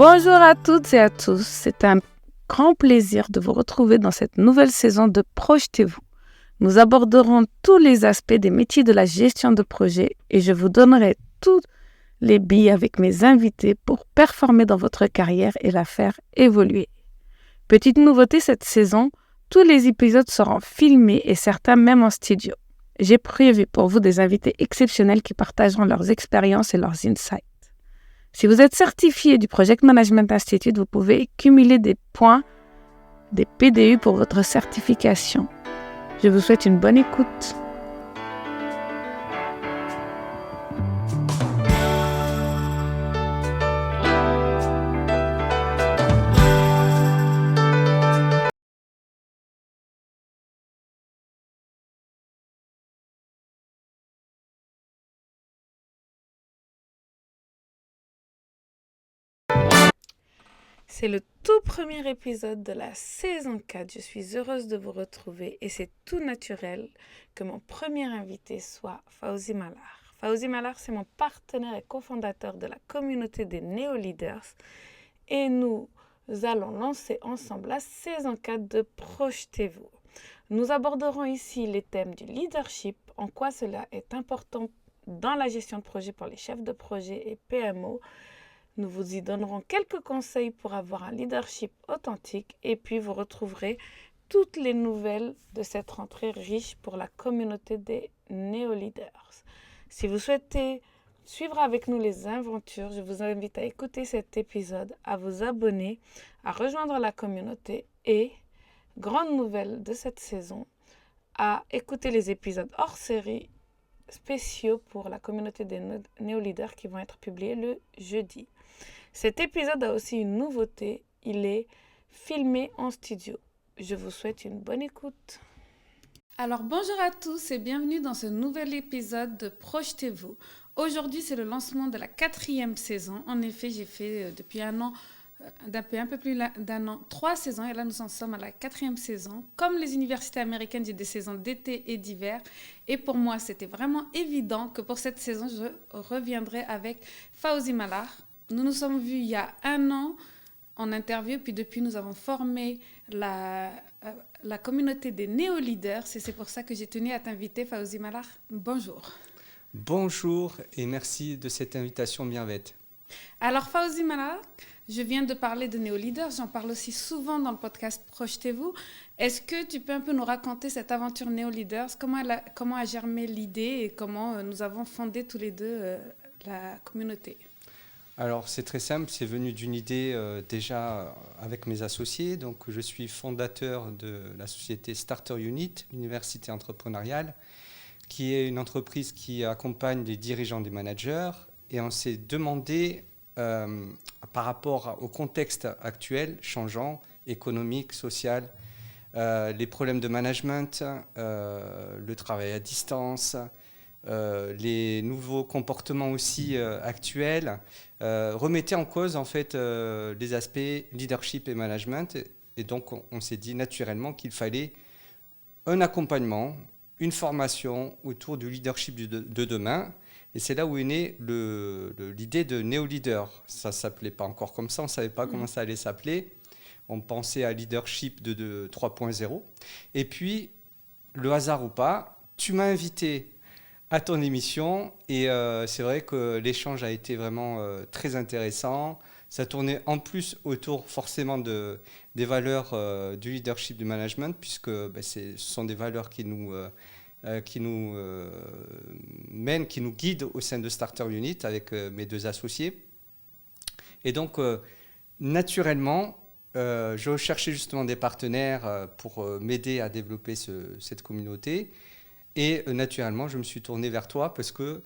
Bonjour à toutes et à tous, c'est un grand plaisir de vous retrouver dans cette nouvelle saison de Projetez-vous. Nous aborderons tous les aspects des métiers de la gestion de projet et je vous donnerai tous les billes avec mes invités pour performer dans votre carrière et la faire évoluer. Petite nouveauté cette saison, tous les épisodes seront filmés et certains même en studio. J'ai prévu pour vous des invités exceptionnels qui partageront leurs expériences et leurs insights. Si vous êtes certifié du Project Management Institute, vous pouvez cumuler des points, des PDU pour votre certification. Je vous souhaite une bonne écoute. C'est le tout premier épisode de la saison 4. Je suis heureuse de vous retrouver et c'est tout naturel que mon premier invité soit Fawzi Mallar. Fawzi Mallar, c'est mon partenaire et cofondateur de la communauté des néo-leaders et nous allons lancer ensemble la saison 4 de Projetez-vous. Nous aborderons ici les thèmes du leadership, en quoi cela est important dans la gestion de projet pour les chefs de projet et PMO. Nous vous y donnerons quelques conseils pour avoir un leadership authentique et puis vous retrouverez toutes les nouvelles de cette rentrée riche pour la communauté des néo-leaders. Si vous souhaitez suivre avec nous les aventures, je vous invite à écouter cet épisode, à vous abonner, à rejoindre la communauté et, grande nouvelle de cette saison, à écouter les épisodes hors série spéciaux pour la communauté des néo-leaders qui vont être publiés le jeudi. Cet épisode a aussi une nouveauté, il est filmé en studio. Je vous souhaite une bonne écoute. Alors bonjour à tous et bienvenue dans ce nouvel épisode de Projetez-vous. Aujourd'hui c'est le lancement de la 4e saison. En effet j'ai fait depuis un peu plus d'un an, 3 saisons et là nous en sommes à la 4e saison. Comme les universités américaines, j'ai des saisons d'été et d'hiver et pour moi c'était vraiment évident que pour cette saison je reviendrai avec Fawzi Mallar. Nous nous sommes vus il y a un an en interview, puis depuis nous avons formé la communauté des néo-leaders et c'est pour ça que j'ai tenu à t'inviter Fawzi Mallar. Bonjour. Bonjour et merci de cette invitation bienveillante. Alors Fawzi Mallar, je viens de parler de néo-leaders, j'en parle aussi souvent dans le podcast Projetez-vous. Est-ce que tu peux un peu nous raconter cette aventure néo-leaders, comment a germé l'idée et comment nous avons fondé tous les deux la communauté? Alors c'est très simple, c'est venu d'une idée déjà avec mes associés. Donc je suis fondateur de la société Starter Unit, l'université entrepreneuriale, qui est une entreprise qui accompagne les dirigeants, des managers. Et on s'est demandé par rapport au contexte actuel, changeant, économique, social, les problèmes de management, le travail à distance, les nouveaux comportements aussi actuels, remettaient en cause en fait les aspects leadership et management. Et donc on s'est dit naturellement qu'il fallait un accompagnement, une formation autour du leadership de demain. Et c'est là où est née l'idée de néo-leader. Ça ne s'appelait pas encore comme ça, on ne savait pas comment ça allait s'appeler. On pensait à leadership de 3.0. Et puis, le hasard ou pas, tu m'as invité à ton émission et c'est vrai que l'échange a été vraiment très intéressant. Ça tournait en plus autour forcément des valeurs du leadership, du management, puisque ce sont des valeurs qui nous mènent, qui nous guident au sein de Starter Unit avec mes deux associés. Et donc, naturellement, je recherchais justement des partenaires pour m'aider à développer cette communauté. Et naturellement, je me suis tourné vers toi parce que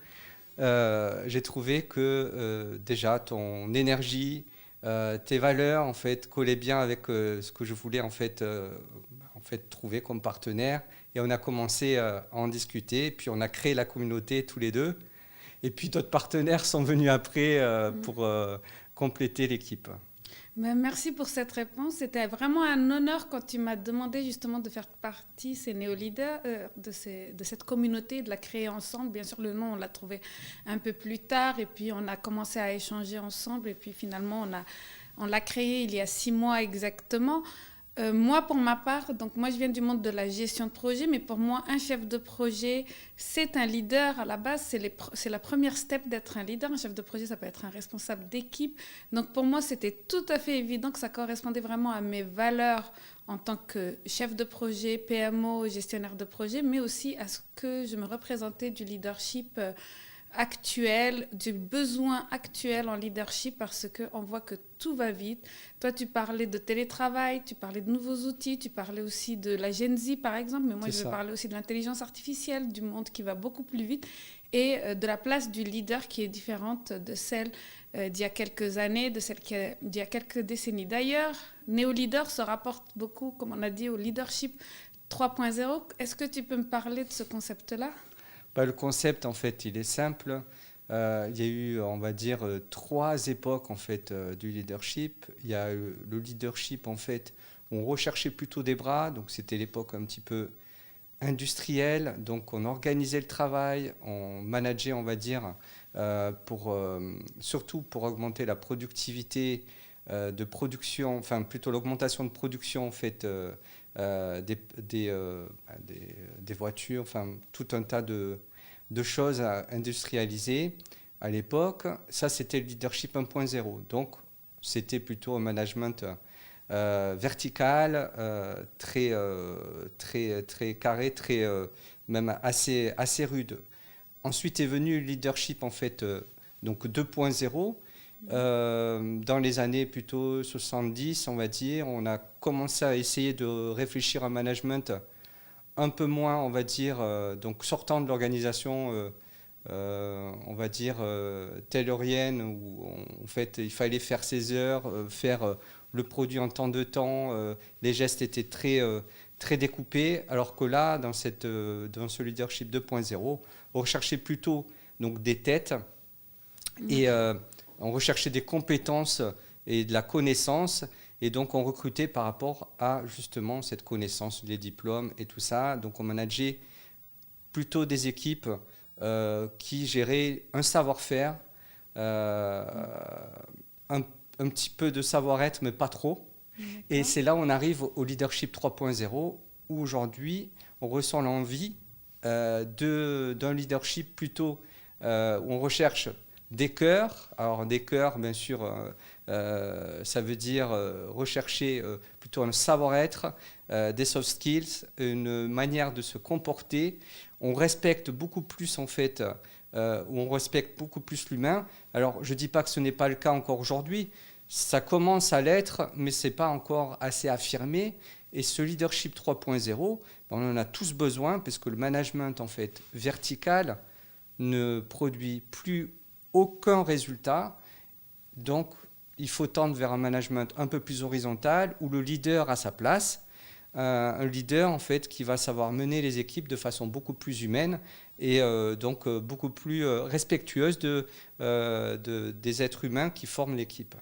j'ai trouvé que déjà ton énergie, tes valeurs en fait collaient bien avec ce que je voulais en fait trouver comme partenaire. Et on a commencé à en discuter, puis on a créé la communauté tous les deux. Et puis d'autres partenaires sont venus après pour compléter l'équipe. Ben, merci pour cette réponse. C'était vraiment un honneur quand tu m'as demandé justement de faire partie ces néo-leaders, de cette communauté, de la créer ensemble. Bien sûr, le nom, on l'a trouvé un peu plus tard et puis on a commencé à échanger ensemble et puis finalement, on l'a créé il y a 6 mois exactement. Moi, pour ma part, donc moi je viens du monde de la gestion de projet, mais pour moi, un chef de projet, c'est un leader. À la base, c'est la première step d'être un leader. Un chef de projet, ça peut être un responsable d'équipe. Donc pour moi, c'était tout à fait évident que ça correspondait vraiment à mes valeurs en tant que chef de projet, PMO, gestionnaire de projet, mais aussi à ce que je me représentais du leadership actuel, du besoin actuel en leadership parce qu'on voit que tout va vite. Toi, tu parlais de télétravail, tu parlais de nouveaux outils, tu parlais aussi de la Gen Z par exemple, mais moi C'est je vais ça. parler aussi de l'intelligence artificielle, du monde qui va beaucoup plus vite et de la place du leader qui est différente de celle d'il y a quelques années, de celle d'il y a quelques décennies. D'ailleurs, Néo-Leader se rapporte beaucoup, comme on a dit, au leadership 3.0. Est-ce que tu peux me parler de ce concept-là? Bah, le concept, en fait, il est simple. Il y a eu, on va dire, trois époques en fait du leadership. Il y a le leadership en fait, où on recherchait plutôt des bras, donc c'était l'époque un petit peu industrielle, donc on organisait le travail, on manageait, on va dire, surtout pour augmenter la productivité de production, enfin plutôt l'augmentation de production en fait des voitures, enfin tout un tas de choses à industrialiser à l'époque. Ça, c'était le leadership 1.0. Donc, c'était plutôt un management vertical, très carré, même assez rude. Ensuite est venu le leadership en fait, donc 2.0. Dans les années plutôt 70, on va dire, on a commencé à essayer de réfléchir à un management un peu moins, on va dire, donc sortant de l'organisation, on va dire, taylorienne, où en fait il fallait faire ses heures, faire le produit en temps de temps, les gestes étaient très découpés, alors que là, dans ce leadership 2.0, on recherchait plutôt donc, des têtes et on recherchait des compétences et de la connaissance. Et donc, on recrutait par rapport à justement cette connaissance, les diplômes et tout ça. Donc, on manageait plutôt des équipes qui géraient un savoir-faire, euh, un, un petit peu de savoir-être, mais pas trop. Et D'accord. c'est là où on arrive au leadership 3.0, où aujourd'hui, on ressent l'envie d'un leadership plutôt où on recherche des cœurs. Alors des cœurs, bien sûr, ça veut dire rechercher plutôt un savoir-être, des soft skills, une manière de se comporter. On respecte beaucoup plus en fait, où on respecte beaucoup plus l'humain. Alors je ne dis pas que ce n'est pas le cas encore aujourd'hui. Ça commence à l'être, mais ce n'est pas encore assez affirmé. Et ce leadership 3.0, on en a tous besoin parce que le management en fait vertical ne produit plus aucun résultat. Donc, il faut tendre vers un management un peu plus horizontal où le leader a sa place. Un leader en fait qui va savoir mener les équipes de façon beaucoup plus humaine et donc beaucoup plus respectueuse des êtres humains qui forment l'équipe.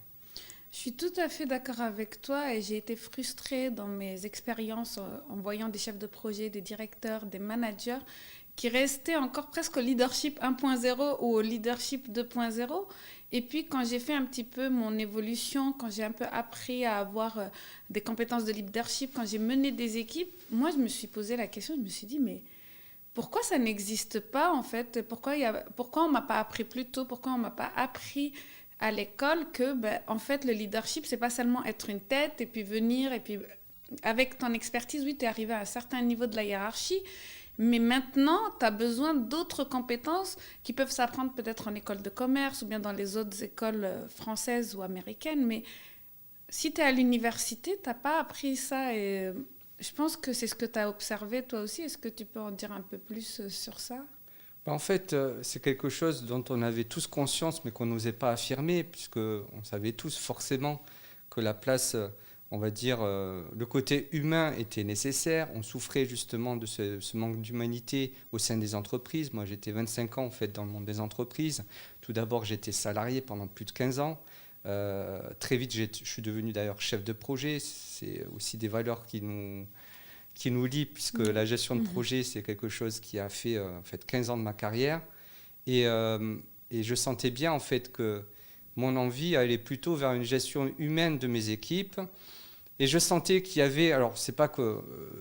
Je suis tout à fait d'accord avec toi et j'ai été frustrée dans mes expériences en voyant des chefs de projet, des directeurs, des managers qui restaient encore presque au leadership 1.0 ou au leadership 2.0. Et puis quand j'ai fait un petit peu mon évolution, quand j'ai un peu appris à avoir des compétences de leadership, quand j'ai mené des équipes, moi je me suis posé la question, je me suis dit mais pourquoi ça n'existe pas en fait? Pourquoi on m'a pas appris plus tôt? Pourquoi on m'a pas appris à l'école que ben, en fait le leadership c'est pas seulement être une tête et puis venir et puis avec ton expertise oui tu es arrivé à un certain niveau de la hiérarchie mais maintenant tu as besoin d'autres compétences qui peuvent s'apprendre peut-être en école de commerce ou bien dans les autres écoles françaises ou américaines mais si tu es à l'université t'as pas appris ça et je pense que c'est ce que tu as observé toi aussi. Est-ce que tu peux en dire un peu plus sur ça? En fait, c'est quelque chose dont on avait tous conscience, mais qu'on n'osait pas affirmer, puisqu'on savait tous forcément que la place, on va dire, le côté humain était nécessaire. On souffrait justement de ce manque d'humanité au sein des entreprises. Moi, j'étais 25 ans en fait dans le monde des entreprises. Tout d'abord, j'étais salarié pendant plus de 15 ans. Très vite, je suis devenu d'ailleurs chef de projet. C'est aussi des valeurs qui nous lient, puisque la gestion de projet, c'est quelque chose qui a fait, en fait 15 ans de ma carrière. Et je sentais bien en fait que mon envie allait plutôt vers une gestion humaine de mes équipes. Et je sentais qu'il y avait, alors c'est pas que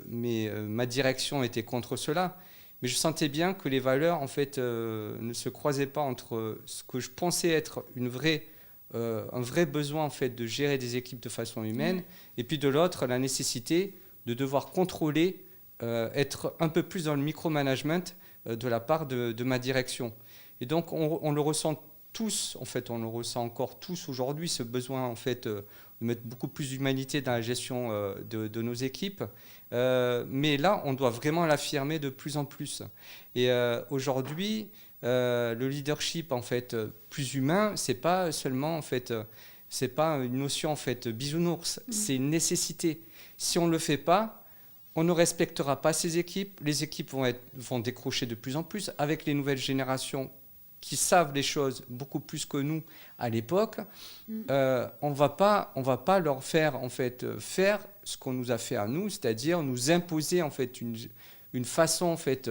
ma direction était contre cela, mais je sentais bien que les valeurs en fait ne se croisaient pas entre ce que je pensais être un vrai besoin en fait de gérer des équipes de façon humaine, et puis de l'autre la nécessité de devoir contrôler, être un peu plus dans le micromanagement de la part de ma direction. Et donc on le ressent tous, en fait, on le ressent encore tous aujourd'hui, ce besoin en fait de mettre beaucoup plus d'humanité dans la gestion de nos équipes. Mais là, on doit vraiment l'affirmer de plus en plus. Et aujourd'hui, le leadership en fait plus humain, c'est pas seulement en fait, c'est pas une notion en fait bisounours, c'est une nécessité. Si on le fait pas, on ne respectera pas ces équipes. Les équipes vont décrocher de plus en plus avec les nouvelles générations qui savent les choses beaucoup plus que nous à l'époque. On va pas leur faire en fait faire ce qu'on nous a fait à nous, c'est-à-dire nous imposer en fait une façon en fait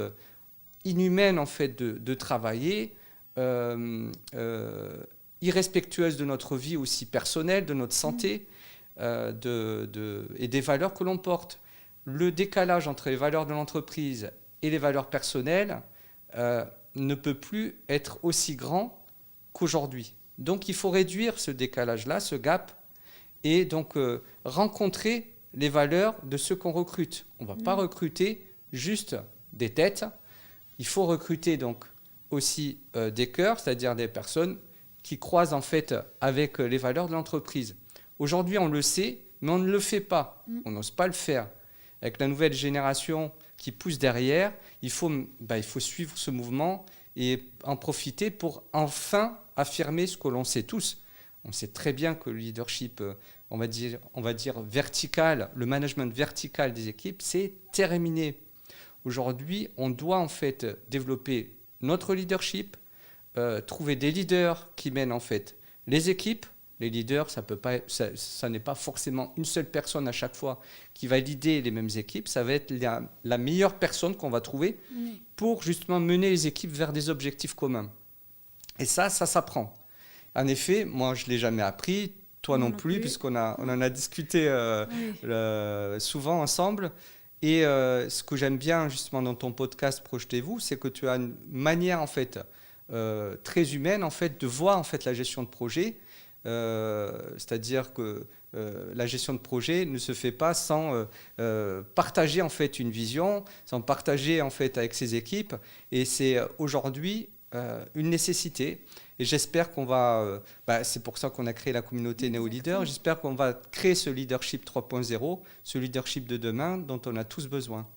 inhumaine en fait de travailler, irrespectueuse de notre vie aussi personnelle, de notre santé, et des valeurs que l'on porte. Le décalage entre les valeurs de l'entreprise et les valeurs personnelles ne peut plus être aussi grand qu'aujourd'hui. Donc il faut réduire ce décalage-là, ce gap, et donc rencontrer les valeurs de ceux qu'on recrute. On ne va pas recruter juste des têtes, il faut recruter donc aussi des cœurs, c'est-à-dire des personnes qui croisent en fait avec les valeurs de l'entreprise. Aujourd'hui on le sait, mais on ne le fait pas, on n'ose pas le faire. Avec la nouvelle génération qui pousse derrière, il faut suivre ce mouvement et en profiter pour enfin affirmer ce que l'on sait tous. On sait très bien que le leadership, on va dire vertical, le management vertical des équipes, c'est terminé. Aujourd'hui, on doit en fait développer notre leadership, trouver des leaders qui mènent en fait les équipes. Les leaders, ça n'est pas forcément une seule personne à chaque fois qui va leader les mêmes équipes. Ça va être la meilleure personne qu'on va trouver pour justement mener les équipes vers des objectifs communs. Et ça s'apprend. En effet, moi, je ne l'ai jamais appris, toi non plus, puisqu'on en a discuté souvent ensemble. Et ce que j'aime bien justement dans ton podcast Projetez-vous, c'est que tu as une manière en fait très humaine en fait de voir en fait la gestion de projet. C'est-à-dire que la gestion de projet ne se fait pas sans partager en fait une vision, sans partager en fait avec ses équipes, et c'est aujourd'hui une nécessité. Et j'espère qu'on va, c'est pour ça qu'on a créé la communauté NeoLeader, j'espère qu'on va créer ce leadership 3.0, ce leadership de demain dont on a tous besoin.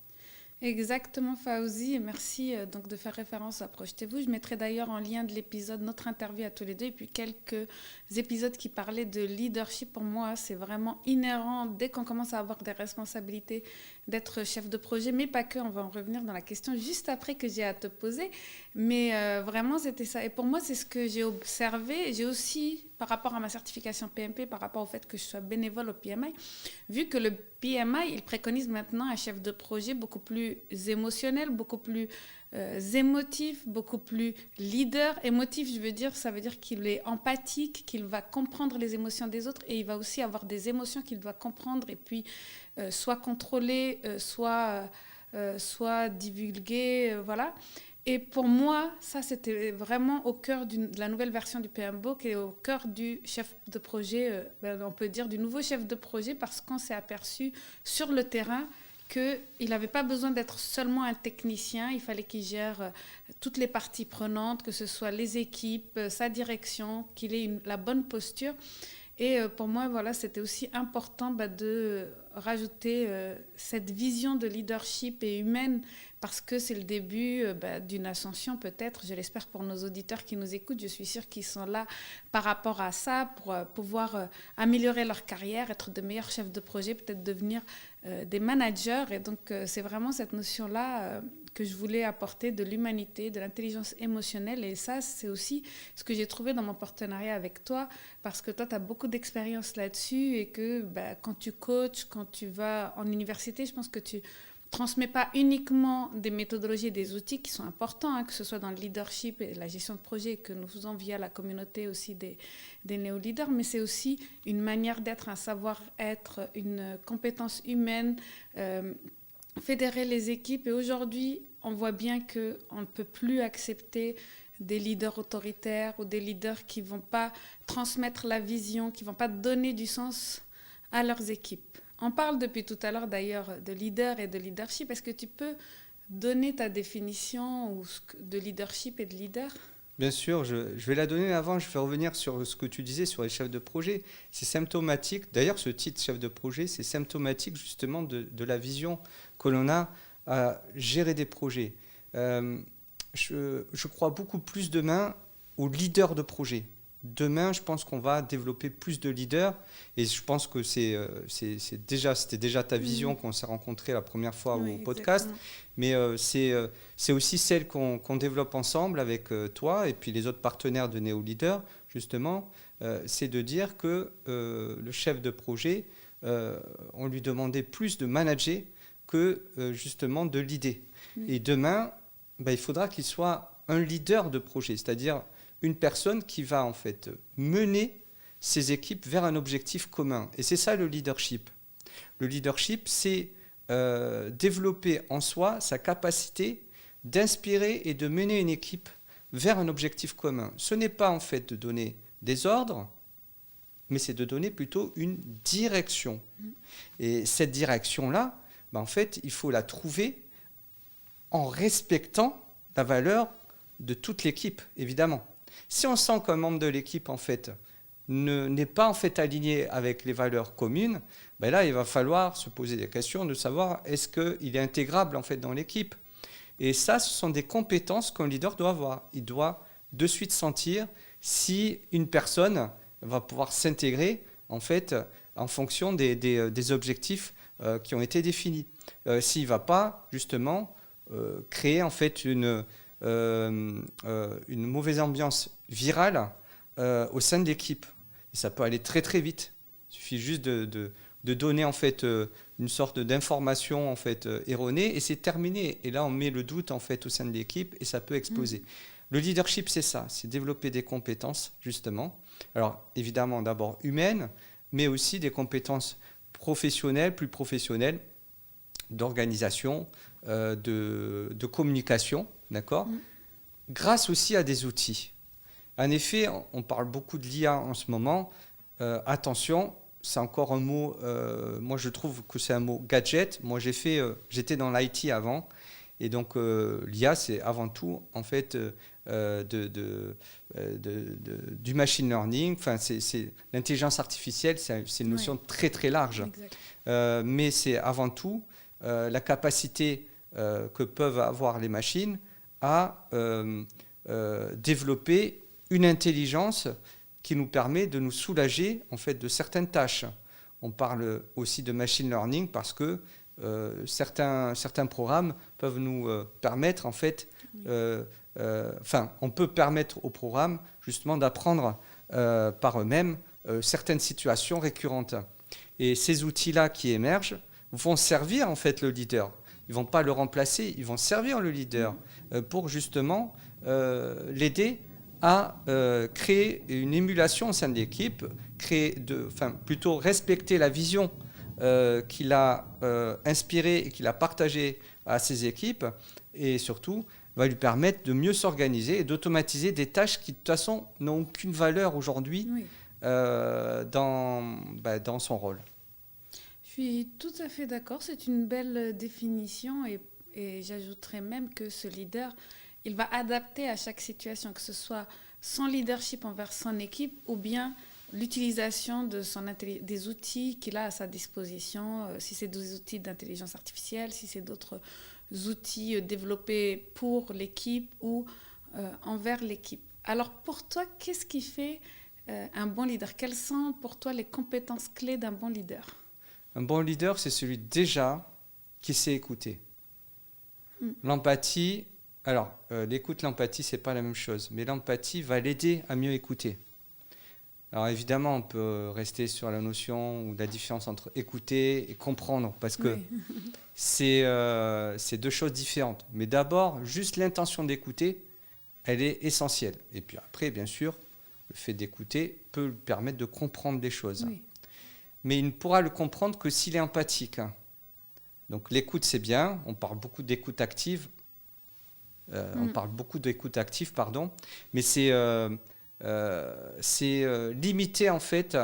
Exactement, Fawzi, et merci donc de faire référence à Projetez-vous. Je mettrai d'ailleurs en lien de l'épisode notre interview à tous les deux et puis quelques épisodes qui parlaient de leadership. Pour moi, c'est vraiment inhérent dès qu'on commence à avoir des responsabilités d'être chef de projet, mais pas que. On va en revenir dans la question juste après que j'ai à te poser. Mais vraiment, c'était ça. Et pour moi, c'est ce que j'ai observé. J'ai aussi, par rapport à ma certification PMP, par rapport au fait que je sois bénévole au PMI, vu que le PMI, il préconise maintenant un chef de projet beaucoup plus émotionnel, beaucoup plus émotif, beaucoup plus leader. Émotif, je veux dire, ça veut dire qu'il est empathique, qu'il va comprendre les émotions des autres et il va aussi avoir des émotions qu'il doit comprendre et puis soit contrôler, soit divulguer, voilà. Et pour moi, ça, c'était vraiment au cœur de la nouvelle version du PMBOK et au cœur du chef de projet, on peut dire du nouveau chef de projet, parce qu'on s'est aperçu sur le terrain qu'il n'avait pas besoin d'être seulement un technicien, il fallait qu'il gère toutes les parties prenantes, que ce soit les équipes, sa direction, qu'il ait la bonne posture. Et pour moi, voilà, c'était aussi important de rajouter cette vision de leadership et humaine, parce que c'est le début d'une ascension peut-être, je l'espère pour nos auditeurs qui nous écoutent, je suis sûre qu'ils sont là par rapport à ça, pour pouvoir améliorer leur carrière, être de meilleurs chefs de projet, peut-être devenir des managers. Et donc c'est vraiment cette notion-là que je voulais apporter de l'humanité, de l'intelligence émotionnelle. Et ça, c'est aussi ce que j'ai trouvé dans mon partenariat avec toi, parce que toi, tu as beaucoup d'expérience là-dessus et que quand tu coaches, quand tu vas en université, je pense que tu transmets pas uniquement des méthodologies et des outils qui sont importants, hein, que ce soit dans le leadership et la gestion de projet que nous faisons via la communauté aussi des néo-leaders, mais c'est aussi une manière d'être, un savoir-être, une compétence humaine, fédérer les équipes. Et aujourd'hui, on voit bien qu'on ne peut plus accepter des leaders autoritaires ou des leaders qui ne vont pas transmettre la vision, qui ne vont pas donner du sens à leurs équipes. On parle depuis tout à l'heure d'ailleurs de leader et de leadership. Est-ce que tu peux donner ta définition de leadership et de leader ? Bien sûr, je vais la donner avant, je vais revenir sur ce que tu disais sur les chefs de projet. C'est symptomatique, d'ailleurs ce titre chef de projet, c'est symptomatique justement de la vision que l'on a à gérer des projets. Je crois beaucoup plus demain aux leaders de projet. Demain, je pense qu'on va développer plus de leaders et je pense que c'était déjà ta vision qu'on s'est rencontrés la première fois au podcast, mais c'est aussi celle qu'on développe ensemble avec toi et puis les autres partenaires de Néo Leader, justement, c'est de dire que le chef de projet, on lui demandait plus de manager que justement de leader. Et demain, il faudra qu'il soit un leader de projet, c'est-à-dire une personne qui va en fait mener ses équipes vers un objectif commun. Et c'est ça le leadership. Le leadership, c'est développer en soi sa capacité d'inspirer et de mener une équipe vers un objectif commun. Ce n'est pas en fait de donner des ordres, mais c'est de donner plutôt une direction. Et cette direction-là, en fait, il faut la trouver en respectant la valeur de toute l'équipe, évidemment. Si on sent qu'un membre de l'équipe en fait, n'est pas en fait aligné avec les valeurs communes, là, il va falloir se poser des questions de savoir est-ce qu'il est intégrable en fait, dans l'équipe. Et ça, ce sont des compétences qu'un leader doit avoir. Il doit de suite sentir si une personne va pouvoir s'intégrer en fait, en fonction des objectifs qui ont été définis. S'il ne va pas justement créer en fait une mauvaise ambiance virale au sein de l'équipe. Et ça peut aller très très vite. Il suffit juste de donner en fait une sorte d'information en fait erronée et c'est terminé. Et là on met le doute en fait au sein de l'équipe et ça peut exploser. Le leadership c'est ça, c'est développer des compétences justement. Alors évidemment d'abord humaines, mais aussi des compétences professionnelles, plus professionnelles, d'organisation, de communication, d'accord ? Grâce aussi à des outils. En effet, on parle beaucoup de l'IA en ce moment. Attention, c'est encore un mot, moi je trouve que c'est un mot gadget. Moi j'étais dans l'IT avant, et donc l'IA c'est avant tout en fait du machine learning. Enfin, c'est l'intelligence artificielle, c'est une notion très très large. Mais c'est avant tout la capacité que peuvent avoir les machines à développer une intelligence qui nous permet de nous soulager en fait, de certaines tâches. On parle aussi de machine learning parce que certains programmes peuvent nous permettre en fait, on peut permettre aux programmes justement d'apprendre par eux-mêmes certaines situations récurrentes. Et ces outils-là qui émergent vont servir en fait le leader. Ils ne vont pas le remplacer, ils vont servir le leader pour justement l'aider à créer une émulation au sein de l'équipe, plutôt respecter la vision qu'il a inspirée et qu'il a partagée à ses équipes et surtout va lui permettre de mieux s'organiser et d'automatiser des tâches qui de toute façon n'ont aucune valeur aujourd'hui dans son rôle. Je suis tout à fait d'accord, c'est une belle définition et j'ajouterais même que ce leader, il va adapter à chaque situation, que ce soit son leadership envers son équipe ou bien l'utilisation des outils qu'il a à sa disposition, si c'est des outils d'intelligence artificielle, si c'est d'autres outils développés pour l'équipe ou envers l'équipe. Alors pour toi, qu'est-ce qui fait un bon leader ? Quelles sont pour toi les compétences clés d'un bon leader ? Un bon leader, c'est celui déjà qui sait écouter. L'empathie, alors l'écoute, l'empathie, c'est pas la même chose, mais l'empathie va l'aider à mieux écouter. Alors évidemment, on peut rester sur la notion ou la différence entre écouter et comprendre, parce que c'est deux choses différentes. Mais d'abord, juste l'intention d'écouter, elle est essentielle. Et puis après, bien sûr, le fait d'écouter peut lui permettre de comprendre des choses. Oui. Mais il ne pourra le comprendre que s'il est empathique. Donc l'écoute, c'est bien. On parle beaucoup d'écoute active. Mais c'est limiter en fait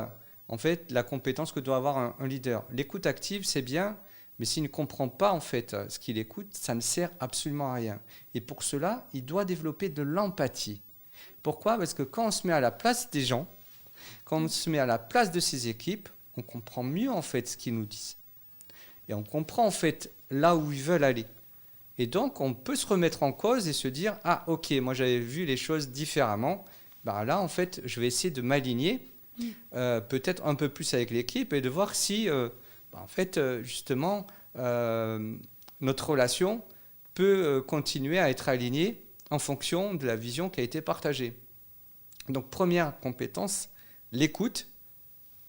la compétence que doit avoir un leader. L'écoute active, c'est bien, mais s'il ne comprend pas en fait ce qu'il écoute, ça ne sert absolument à rien. Et pour cela, il doit développer de l'empathie. Pourquoi ? Parce que quand on se met à la place des gens, quand on se met à la place de ses équipes, on comprend mieux en fait ce qu'ils nous disent. Et on comprend en fait là où ils veulent aller. Et donc, on peut se remettre en cause et se dire « Ah, ok, moi j'avais vu les choses différemment. Bah, là, en fait, je vais essayer de m'aligner peut-être un peu plus avec l'équipe et de voir si, en fait, justement, notre relation peut continuer à être alignée en fonction de la vision qui a été partagée. » Donc, première compétence, l'écoute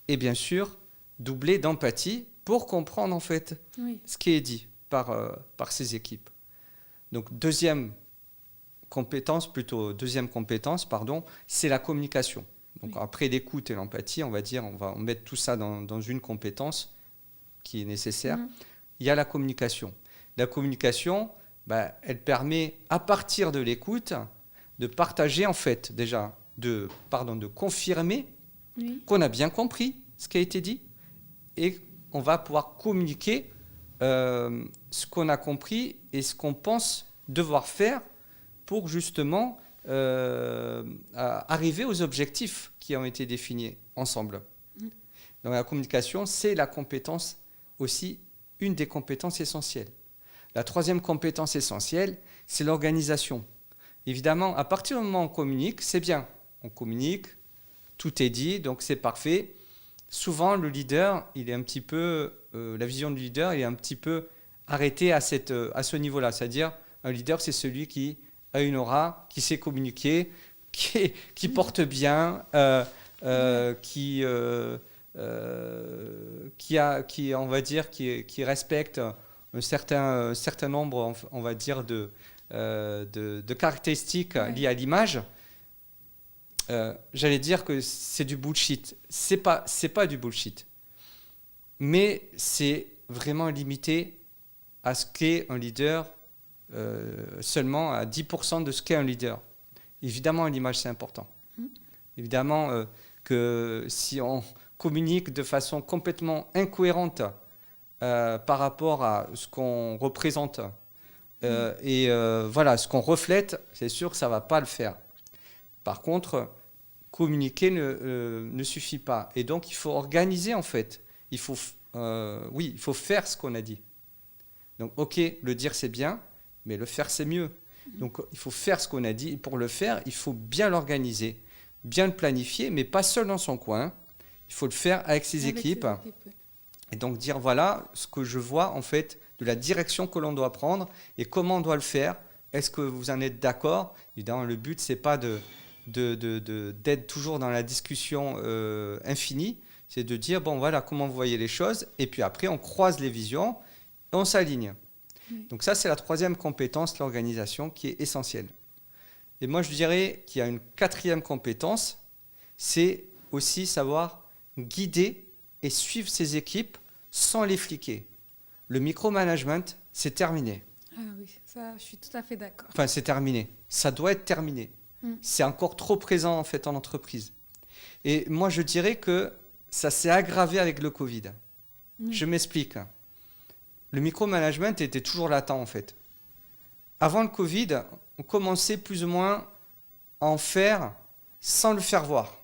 et bien sûr, doublée d'empathie pour comprendre en fait ce qui est dit par ces équipes. Donc, deuxième compétence, c'est la communication. Donc, après l'écoute et l'empathie, on va mettre tout ça dans une compétence qui est nécessaire. Il y a la communication. La communication, elle permet, à partir de l'écoute, de partager en fait déjà, de confirmer qu'on a bien compris ce qui a été dit et on va pouvoir communiquer ce qu'on a compris et ce qu'on pense devoir faire pour justement arriver aux objectifs qui ont été définis ensemble. Donc la communication, c'est la compétence aussi, une des compétences essentielles. La troisième compétence essentielle, c'est l'organisation. Évidemment, à partir du moment où on communique, c'est bien. On communique, tout est dit, donc c'est parfait. Souvent, le leader, il est un petit peu, la vision du leader, il est un petit peu arrêtée à ce niveau-là. C'est-à-dire, un leader, c'est celui qui a une aura, qui sait communiquer, qui porte bien, qui respecte un certain nombre, on va dire, de caractéristiques liées à l'image. J'allais dire que c'est du bullshit. C'est pas du bullshit. Mais c'est vraiment limité à ce qu'est un leader, seulement à 10% de ce qu'est un leader. Évidemment, l'image, c'est important. Évidemment que si on communique de façon complètement incohérente par rapport à ce qu'on représente ce qu'on reflète, c'est sûr que ça ne va pas le faire. Par contre, communiquer ne suffit pas. Et donc, il faut organiser, en fait. Il faut faire ce qu'on a dit. Donc, ok, le dire, c'est bien, mais le faire, c'est mieux. Donc, il faut faire ce qu'on a dit. Et pour le faire, il faut bien l'organiser, bien le planifier, mais pas seul dans son coin. Il faut le faire avec ses équipes. Et donc, dire, voilà ce que je vois, en fait, de la direction que l'on doit prendre et comment on doit le faire. Est-ce que vous en êtes d'accord ? Évidemment, le but, ce n'est pas d'être toujours dans la discussion infinie. C'est de dire, bon, voilà comment vous voyez les choses. Et puis après, on croise les visions et on s'aligne. Donc ça, c'est la troisième compétence, l'organisation, qui est essentielle. Et moi, je dirais qu'il y a une quatrième compétence, c'est aussi savoir guider et suivre ses équipes sans les fliquer. Le micromanagement, c'est terminé. Ah oui, ça, je suis tout à fait d'accord. Enfin, c'est terminé. Ça doit être terminé. C'est encore trop présent, en fait, en entreprise. Et moi, je dirais que ça s'est aggravé avec le Covid. Je m'explique. Le micromanagement était toujours latent, en fait. Avant le Covid, on commençait plus ou moins à en faire sans le faire voir.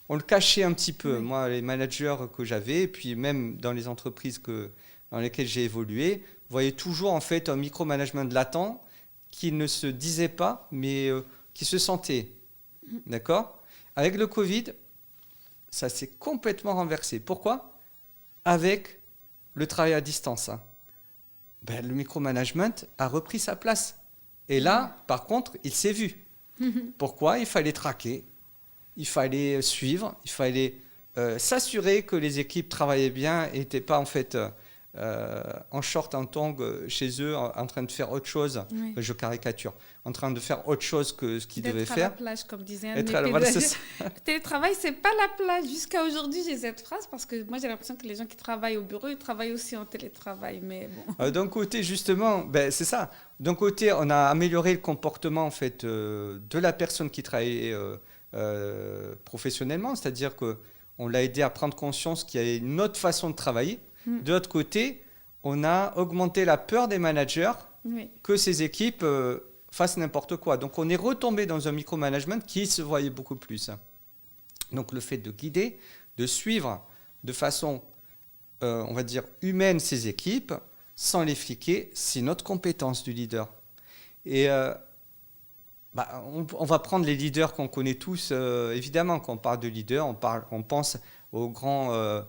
On le cachait un petit peu. Moi, les managers que j'avais, et puis même dans les entreprises dans lesquelles j'ai évolué, voyaient toujours, en fait, un micromanagement latent qui ne se disait pas, mais qui se sentait. D'accord ? Avec le Covid, ça s'est complètement renversé. Pourquoi ? Avec le travail à distance. ben, le micromanagement a repris sa place. Et là, par contre, il s'est vu. Pourquoi? Il fallait traquer, il fallait suivre, il fallait s'assurer que les équipes travaillaient bien et n'étaient pas en fait en short, en tongs chez eux, en train de faire autre chose. Oui. Je caricature. En train de faire autre chose que ce qu'ils devaient D'être à faire. la plage, comme disait un de Être mes à la- voilà, c'est pédagogues. ça. Le télétravail, c'est pas la plage. Jusqu'à aujourd'hui, j'ai cette phrase parce que moi, j'ai l'impression que les gens qui travaillent au bureau, ils travaillent aussi en télétravail. Mais bon. D'un côté, justement, ben, c'est ça. D'un côté, on a amélioré le comportement en fait, de la personne qui travaillait professionnellement, c'est-à-dire qu'on l'a aidé à prendre conscience qu'il y avait une autre façon de travailler. De l'autre côté, on a augmenté la peur des managers Oui. que ces équipes fassent n'importe quoi. Donc on est retombé dans un micromanagement qui se voyait beaucoup plus. Donc le fait de guider, de suivre de façon, on va dire, humaine ces équipes, sans les fliquer, c'est notre compétence du leader. Et on va prendre les leaders qu'on connaît tous, évidemment, quand on parle de leader, on pense aux grandes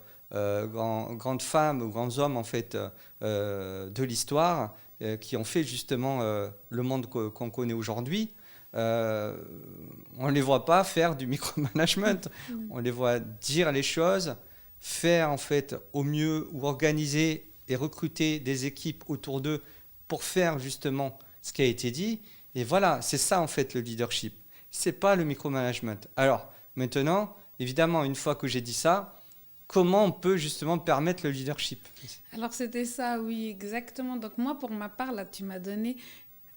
femmes, aux grands hommes en fait, de l'histoire qui ont fait justement le monde qu'on connaît aujourd'hui. On ne les voit pas faire du micromanagement, on les voit dire les choses, faire en fait au mieux ou organiser et recruter des équipes autour d'eux pour faire justement ce qui a été dit. Et voilà, c'est ça en fait le leadership. C'est pas le micromanagement. Alors maintenant, évidemment, une fois que j'ai dit ça, comment on peut justement permettre le leadership? Alors, c'était ça, oui, exactement. Donc, moi, pour ma part, là, tu m'as donné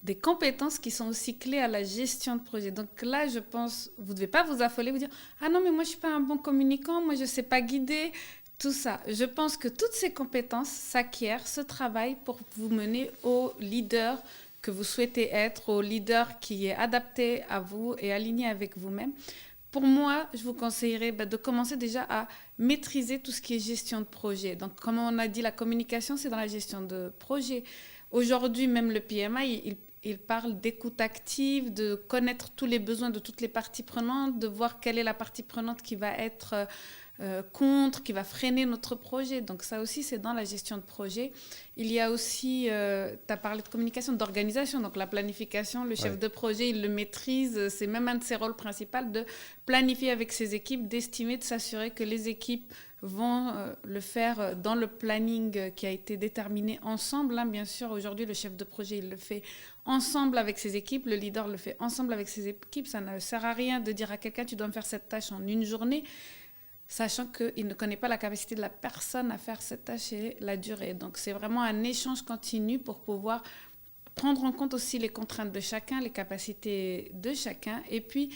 des compétences qui sont aussi clés à la gestion de projet. Donc là, je pense, vous ne devez pas vous affoler, vous dire « Ah non, mais moi, je ne suis pas un bon communicant, moi, je ne sais pas guider. » Tout ça. Je pense que toutes ces compétences s'acquièrent, se travaillent pour vous mener au leader que vous souhaitez être, au leader qui est adapté à vous et aligné avec vous-même. Pour moi, je vous conseillerais de commencer déjà à maîtriser tout ce qui est gestion de projet. Donc, comme on a dit, la communication, c'est dans la gestion de projet. Aujourd'hui, même le PMI, il parle d'écoute active, de connaître tous les besoins de toutes les parties prenantes, de voir quelle est la partie prenante qui va être contre, qui va freiner notre projet. Donc ça aussi, c'est dans la gestion de projet. Il y a aussi, tu as parlé de communication, d'organisation. Donc la planification, le chef de projet, il le maîtrise. C'est même un de ses rôles principaux de planifier avec ses équipes, d'estimer, de s'assurer que les équipes vont le faire dans le planning qui a été déterminé ensemble. Hein. Bien sûr, aujourd'hui, le chef de projet, il le fait ensemble avec ses équipes. Le leader le fait ensemble avec ses équipes. Ça ne sert à rien de dire à quelqu'un, tu dois me faire cette tâche en une journée, sachant qu'il ne connaît pas la capacité de la personne à faire cette tâche et la durée. Donc, c'est vraiment un échange continu pour pouvoir prendre en compte aussi les contraintes de chacun, les capacités de chacun, et puis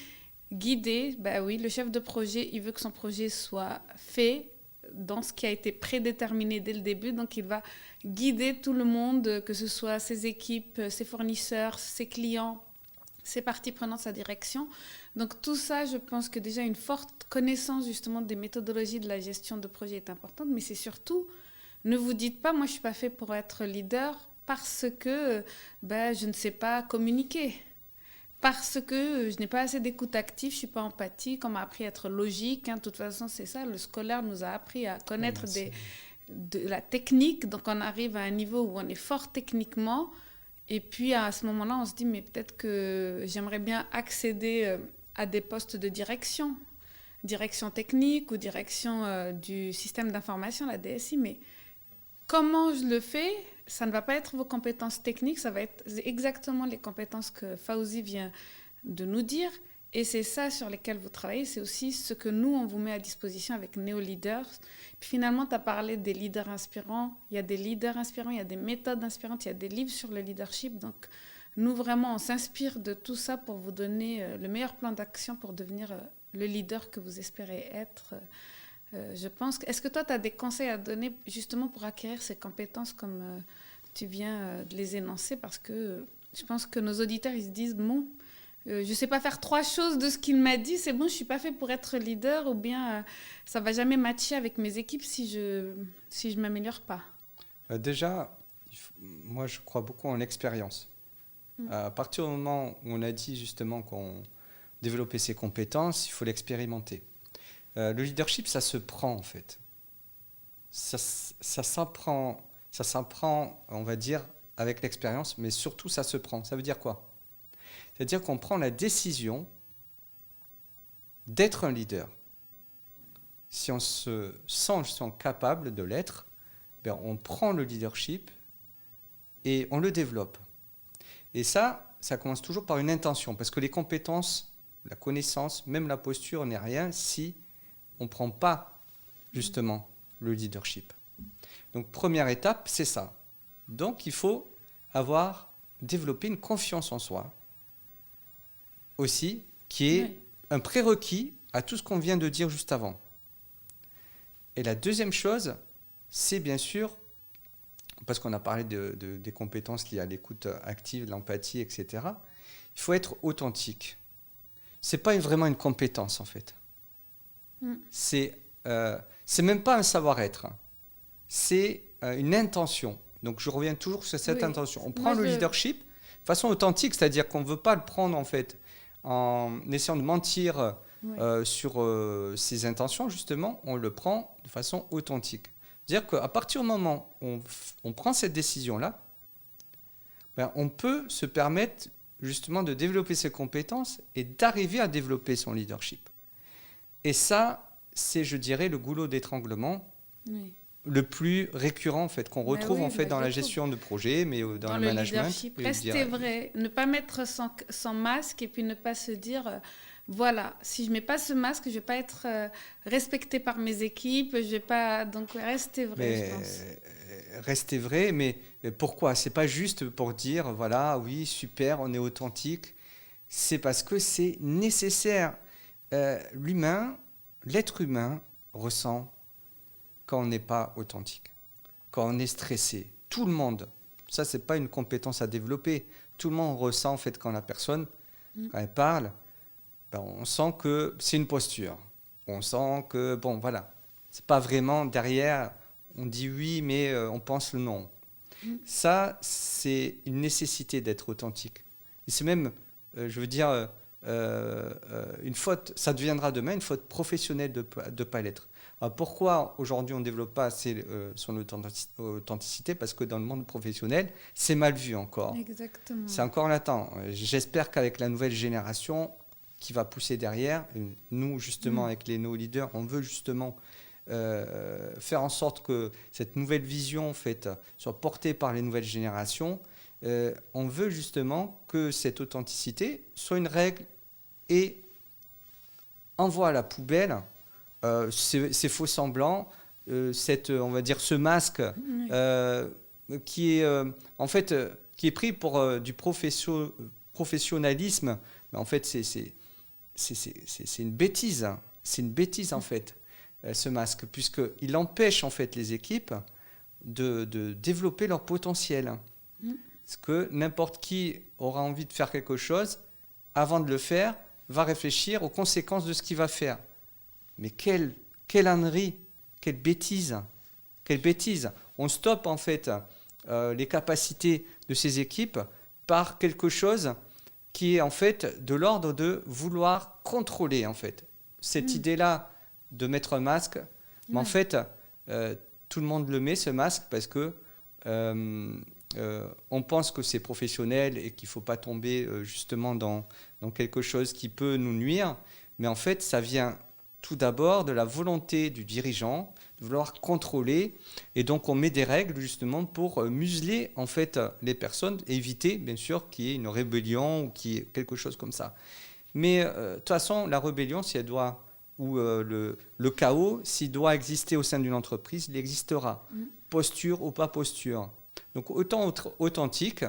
guider. Ben oui, le chef de projet, il veut que son projet soit fait dans ce qui a été prédéterminé dès le début. Donc, il va guider tout le monde, que ce soit ses équipes, ses fournisseurs, ses clients, ses parties prenantes, sa direction. Donc tout ça, je pense que déjà une forte connaissance justement des méthodologies de la gestion de projet est importante, mais c'est surtout, ne vous dites pas, moi je ne suis pas fait pour être leader parce que je ne sais pas communiquer, parce que je n'ai pas assez d'écoute active, je ne suis pas empathique, on m'a appris à être logique, hein. De toute façon c'est ça, le scolaire nous a appris à connaître de la technique, donc on arrive à un niveau où on est fort techniquement. Et puis à ce moment-là, on se dit, mais peut-être que j'aimerais bien accéder à des postes de direction technique ou direction du système d'information, la DSI. Mais comment je le fais? Ça ne va pas être vos compétences techniques, ça va être exactement les compétences que Fawzi vient de nous dire. Et c'est ça sur lesquels vous travaillez, c'est aussi ce que nous, on vous met à disposition avec Neo Leaders. Puis finalement, tu as parlé des leaders inspirants. Il y a des leaders inspirants, il y a des méthodes inspirantes, il y a des livres sur le leadership. Donc, nous, vraiment, on s'inspire de tout ça pour vous donner le meilleur plan d'action pour devenir le leader que vous espérez être. Je pense. Est-ce que toi, tu as des conseils à donner justement pour acquérir ces compétences comme tu viens de les énoncer? Parce que je pense que nos auditeurs, ils se disent, bon, je ne sais pas faire 3 choses de ce qu'il m'a dit, c'est bon, je ne suis pas fait pour être leader, ou bien ça ne va jamais matcher avec mes équipes si je ne m'améliore pas. Déjà, moi je crois beaucoup en l'expérience. À partir du moment où on a dit justement qu'on développait ses compétences, il faut l'expérimenter. Le leadership, ça se prend en fait. Ça s'apprend Ça s'apprend, on va dire, avec l'expérience, mais surtout ça se prend. Ça veut dire quoi? C'est-à-dire qu'on prend la décision d'être un leader. Si on se sent capable de l'être, ben on prend le leadership et on le développe. Et ça commence toujours par une intention, parce que les compétences, la connaissance, même la posture n'est rien si on ne prend pas justement le leadership. Donc première étape, c'est ça. Donc il faut développer une confiance en soi aussi, qui est un prérequis à tout ce qu'on vient de dire juste avant. Et la deuxième chose, c'est bien sûr, parce qu'on a parlé des compétences liées à l'écoute active, l'empathie, etc., il faut être authentique. Ce n'est pas vraiment une compétence, en fait. C'est même pas un savoir-être. C'est une intention. Donc, je reviens toujours sur cette intention. On prend le leadership de façon authentique, c'est-à-dire qu'on ne veut pas le prendre, en fait, en essayant de mentir sur ses intentions, justement. On le prend de façon authentique. C'est-à-dire qu'à partir du moment où on prend cette décision-là, ben, on peut se permettre justement de développer ses compétences et d'arriver à développer son leadership. Et ça, c'est, je dirais, le goulot d'étranglement le plus récurrent en fait, qu'on retrouve en fait, dans la gestion de projet, mais dans le management. Leadership. Rester vrai, ne pas mettre son masque et puis ne pas se dire... voilà, si je ne mets pas ce masque, je ne vais pas être respectée par mes équipes, je vais pas... Donc, rester vrai, je pense. Rester vrai, mais pourquoi? Ce n'est pas juste pour dire, voilà, oui, super, on est authentique. C'est parce que c'est nécessaire. L'être humain ressent quand on n'est pas authentique, quand on est stressé. Tout le monde, ça, ce n'est pas une compétence à développer. Tout le monde ressent, en fait, quand la personne, quand elle parle, ben, on sent que c'est une posture. On sent que, bon, voilà, c'est pas vraiment derrière, on dit oui, mais on pense le non. Ça, c'est une nécessité d'être authentique. Et c'est même, je veux dire, une faute, ça deviendra demain une faute professionnelle de ne pas l'être. Alors pourquoi aujourd'hui on ne développe pas assez son authenticité? Parce que dans le monde professionnel, c'est mal vu encore. Exactement. C'est encore latent. J'espère qu'avec la nouvelle génération qui va pousser derrière, nous justement avec nos leaders, on veut justement faire en sorte que cette nouvelle vision en fait, soit portée par les nouvelles générations. On veut justement que cette authenticité soit une règle et envoie à la poubelle ces faux semblants, on va dire ce masque qui est en fait qui est pris pour du professionnalisme, mais en fait c'est une bêtise, c'est une bêtise en fait ce masque, puisqu'il empêche en fait les équipes de développer leur potentiel. Parce que n'importe qui aura envie de faire quelque chose, avant de le faire, va réfléchir aux conséquences de ce qu'il va faire. Mais quelle ânerie, quelle bêtise. On stoppe en fait les capacités de ces équipes par quelque chose qui est en fait de l'ordre de vouloir contrôler en fait. Cette idée-là de mettre un masque, mais en fait, tout le monde le met ce masque parce que on pense que c'est professionnel et qu'il ne faut pas tomber justement dans quelque chose qui peut nous nuire, mais en fait ça vient tout d'abord de la volonté du dirigeant de vouloir contrôler, et donc on met des règles justement pour museler en fait les personnes et éviter bien sûr qu'il y ait une rébellion ou qu'il y ait quelque chose comme ça. Mais de toute façon la rébellion, si elle doit, ou le chaos, s'il doit exister au sein d'une entreprise, il existera, posture ou pas posture. Donc autant être authentique,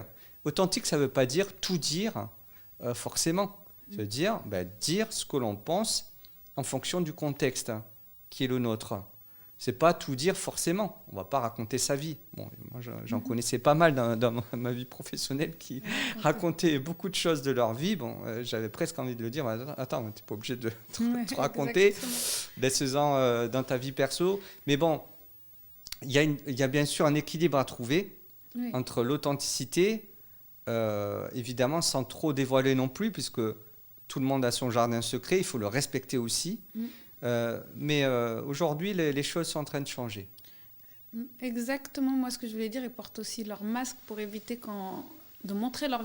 ça ne veut pas dire tout dire forcément. Ça veut dire dire ce que l'on pense en fonction du contexte qui est le nôtre. Ce n'est pas tout dire forcément. On ne va pas raconter sa vie. Bon, moi, j'en connaissais pas mal dans ma vie professionnelle qui racontaient beaucoup de choses de leur vie. Bon, j'avais presque envie de le dire. Attends, tu n'es pas obligé de te raconter. Laisse-en dans ta vie perso. Mais bon, il y a bien sûr un équilibre à trouver entre l'authenticité, évidemment sans trop dévoiler non plus, puisque tout le monde a son jardin secret, il faut le respecter aussi. Mais aujourd'hui, les choses sont en train de changer. Exactement, moi ce que je voulais dire, ils portent aussi leur masque pour éviter de montrer leur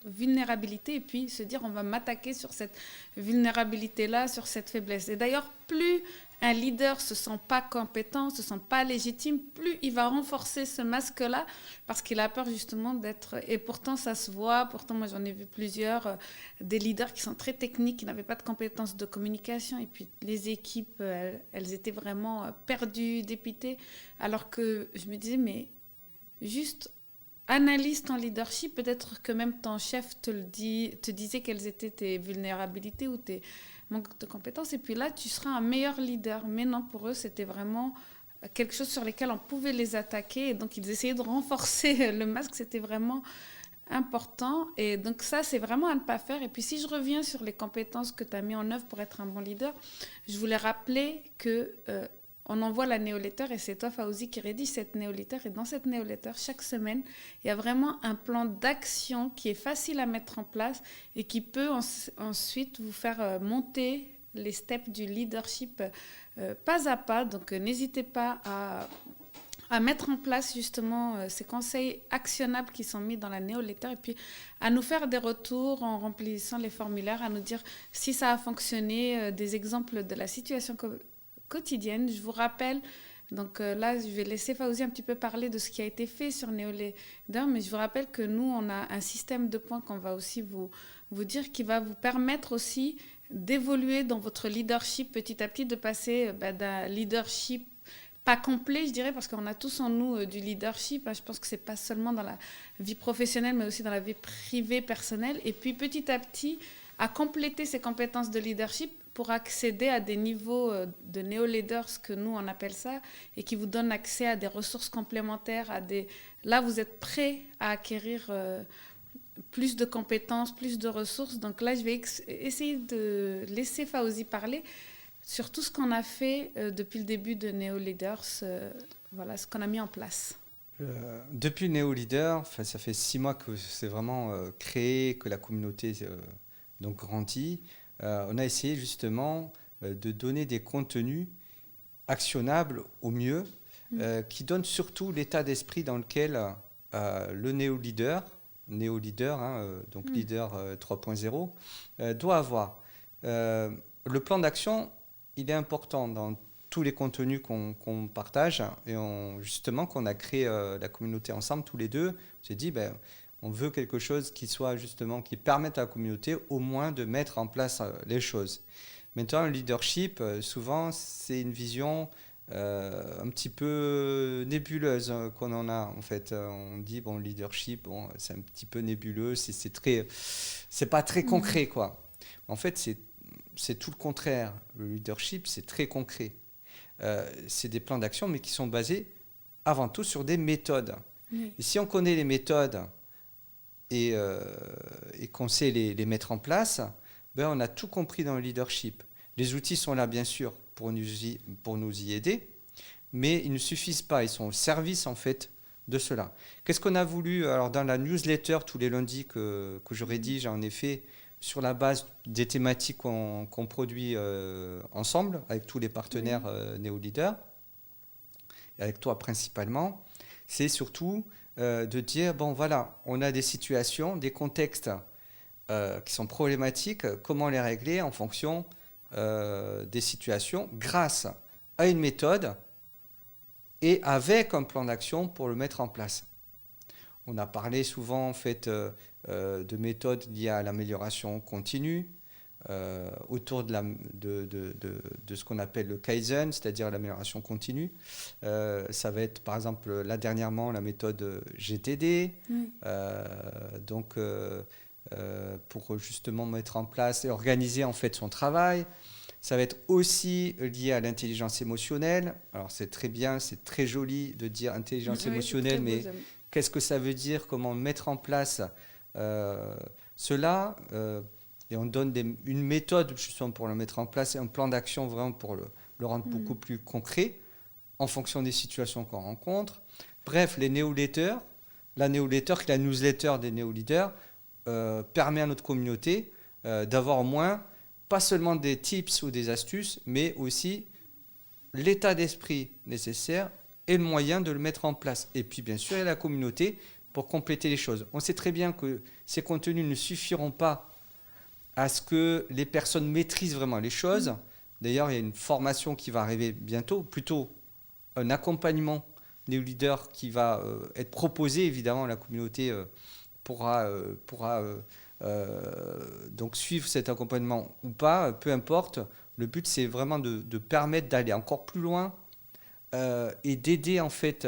vulnérabilité et puis se dire on va m'attaquer sur cette vulnérabilité-là, sur cette faiblesse. Et d'ailleurs, plus un leader se sent pas compétent, se sent pas légitime, plus il va renforcer ce masque-là parce qu'il a peur justement d'être... Et pourtant, ça se voit. Pourtant, moi, j'en ai vu plusieurs, des leaders qui sont très techniques, qui n'avaient pas de compétences de communication. Et puis, les équipes, elles étaient vraiment perdues, dépitées. Alors que je me disais, mais juste analyse ton leadership, peut-être que même ton chef te disait quelles étaient tes vulnérabilités ou tes manques de compétences, et puis là, tu seras un meilleur leader. Mais non, pour eux, c'était vraiment quelque chose sur lequel on pouvait les attaquer, et donc ils essayaient de renforcer le masque, c'était vraiment important, et donc ça, c'est vraiment à ne pas faire. Et puis si je reviens sur les compétences que tu as mis en œuvre pour être un bon leader, je voulais rappeler que... on envoie la néolettre et c'est toi, Fawzi, qui rédige cette néolettre. Et dans cette néolettre, chaque semaine, il y a vraiment un plan d'action qui est facile à mettre en place et qui peut ensuite vous faire monter les steps du leadership pas à pas. Donc, n'hésitez pas à mettre en place justement ces conseils actionnables qui sont mis dans la néolettre et puis à nous faire des retours en remplissant les formulaires, à nous dire si ça a fonctionné, des exemples de la situation quotidienne. Je vous rappelle, donc là, je vais laisser Fawzi un petit peu parler de ce qui a été fait sur NeoLeader, mais je vous rappelle que nous, on a un système de points qu'on va aussi vous dire, qui va vous permettre aussi d'évoluer dans votre leadership petit à petit, de passer d'un leadership pas complet, je dirais, parce qu'on a tous en nous du leadership. Je pense que c'est pas seulement dans la vie professionnelle, mais aussi dans la vie privée, personnelle. Et puis petit à petit, à compléter ces compétences de leadership pour accéder à des niveaux de néo-leaders, que nous on appelle ça, et qui vous donnent accès à des ressources complémentaires, là vous êtes prêt à acquérir plus de compétences, plus de ressources. Donc là je vais essayer de laisser Fawzi parler sur tout ce qu'on a fait depuis le début de néo-leaders, voilà ce qu'on a mis en place. Depuis néo-leader, ça fait 6 mois que c'est vraiment créé, que la communauté donc grandit. On a essayé justement de donner des contenus actionnables au mieux, qui donnent surtout l'état d'esprit dans lequel le néo-leader, donc leader 3.0, doit avoir. Le plan d'action, il est important dans tous les contenus qu'on partage, et justement qu'on a créé la communauté ensemble tous les deux. On s'est dit, on veut quelque chose qui soit justement, qui permette à la communauté au moins de mettre en place les choses. Maintenant, le leadership, souvent, c'est une vision un petit peu nébuleuse qu'on en a. En fait, on dit, le leadership, c'est un petit peu nébuleux, c'est pas très concret, quoi. En fait, c'est tout le contraire. Le leadership, c'est très concret. C'est des plans d'action, mais qui sont basés avant tout sur des méthodes. Oui. Et si on connaît les méthodes, et qu'on sait les mettre en place, on a tout compris dans le leadership. Les outils sont là, bien sûr, pour nous y aider, mais ils ne suffisent pas. Ils sont au service, en fait, de cela. Qu'est-ce qu'on a voulu? Alors, dans la newsletter, tous les lundis que je rédige, en effet, sur la base des thématiques qu'on produit ensemble, avec tous les partenaires néo-leaders, et avec toi principalement, c'est surtout... de dire, voilà, on a des situations, des contextes qui sont problématiques, comment les régler en fonction des situations, grâce à une méthode et avec un plan d'action pour le mettre en place. On a parlé souvent en fait, de méthodes liées à l'amélioration continue, autour de ce qu'on appelle le Kaizen, c'est-à-dire l'amélioration continue. Ça va être par exemple là dernièrement la méthode GTD, pour justement mettre en place et organiser en fait son travail. Ça va être aussi lié à l'intelligence émotionnelle. Alors c'est très bien, c'est très joli de dire intelligence émotionnelle, mais qu'est-ce que ça veut dire? Comment mettre en place cela et on donne une méthode justement pour le mettre en place et un plan d'action vraiment pour le rendre beaucoup plus concret en fonction des situations qu'on rencontre. Bref, les néo-leaders, la newsletter des néo-leaders permet à notre communauté d'avoir au moins pas seulement des tips ou des astuces, mais aussi l'état d'esprit nécessaire et le moyen de le mettre en place. Et puis, bien sûr, il y a la communauté pour compléter les choses. On sait très bien que ces contenus ne suffiront pas à ce que les personnes maîtrisent vraiment les choses. D'ailleurs, il y a une formation qui va arriver bientôt, plutôt un accompagnement des leaders qui va être proposé. Évidemment, la communauté pourra donc suivre cet accompagnement ou pas, peu importe. Le but, c'est vraiment de permettre d'aller encore plus loin et d'aider en fait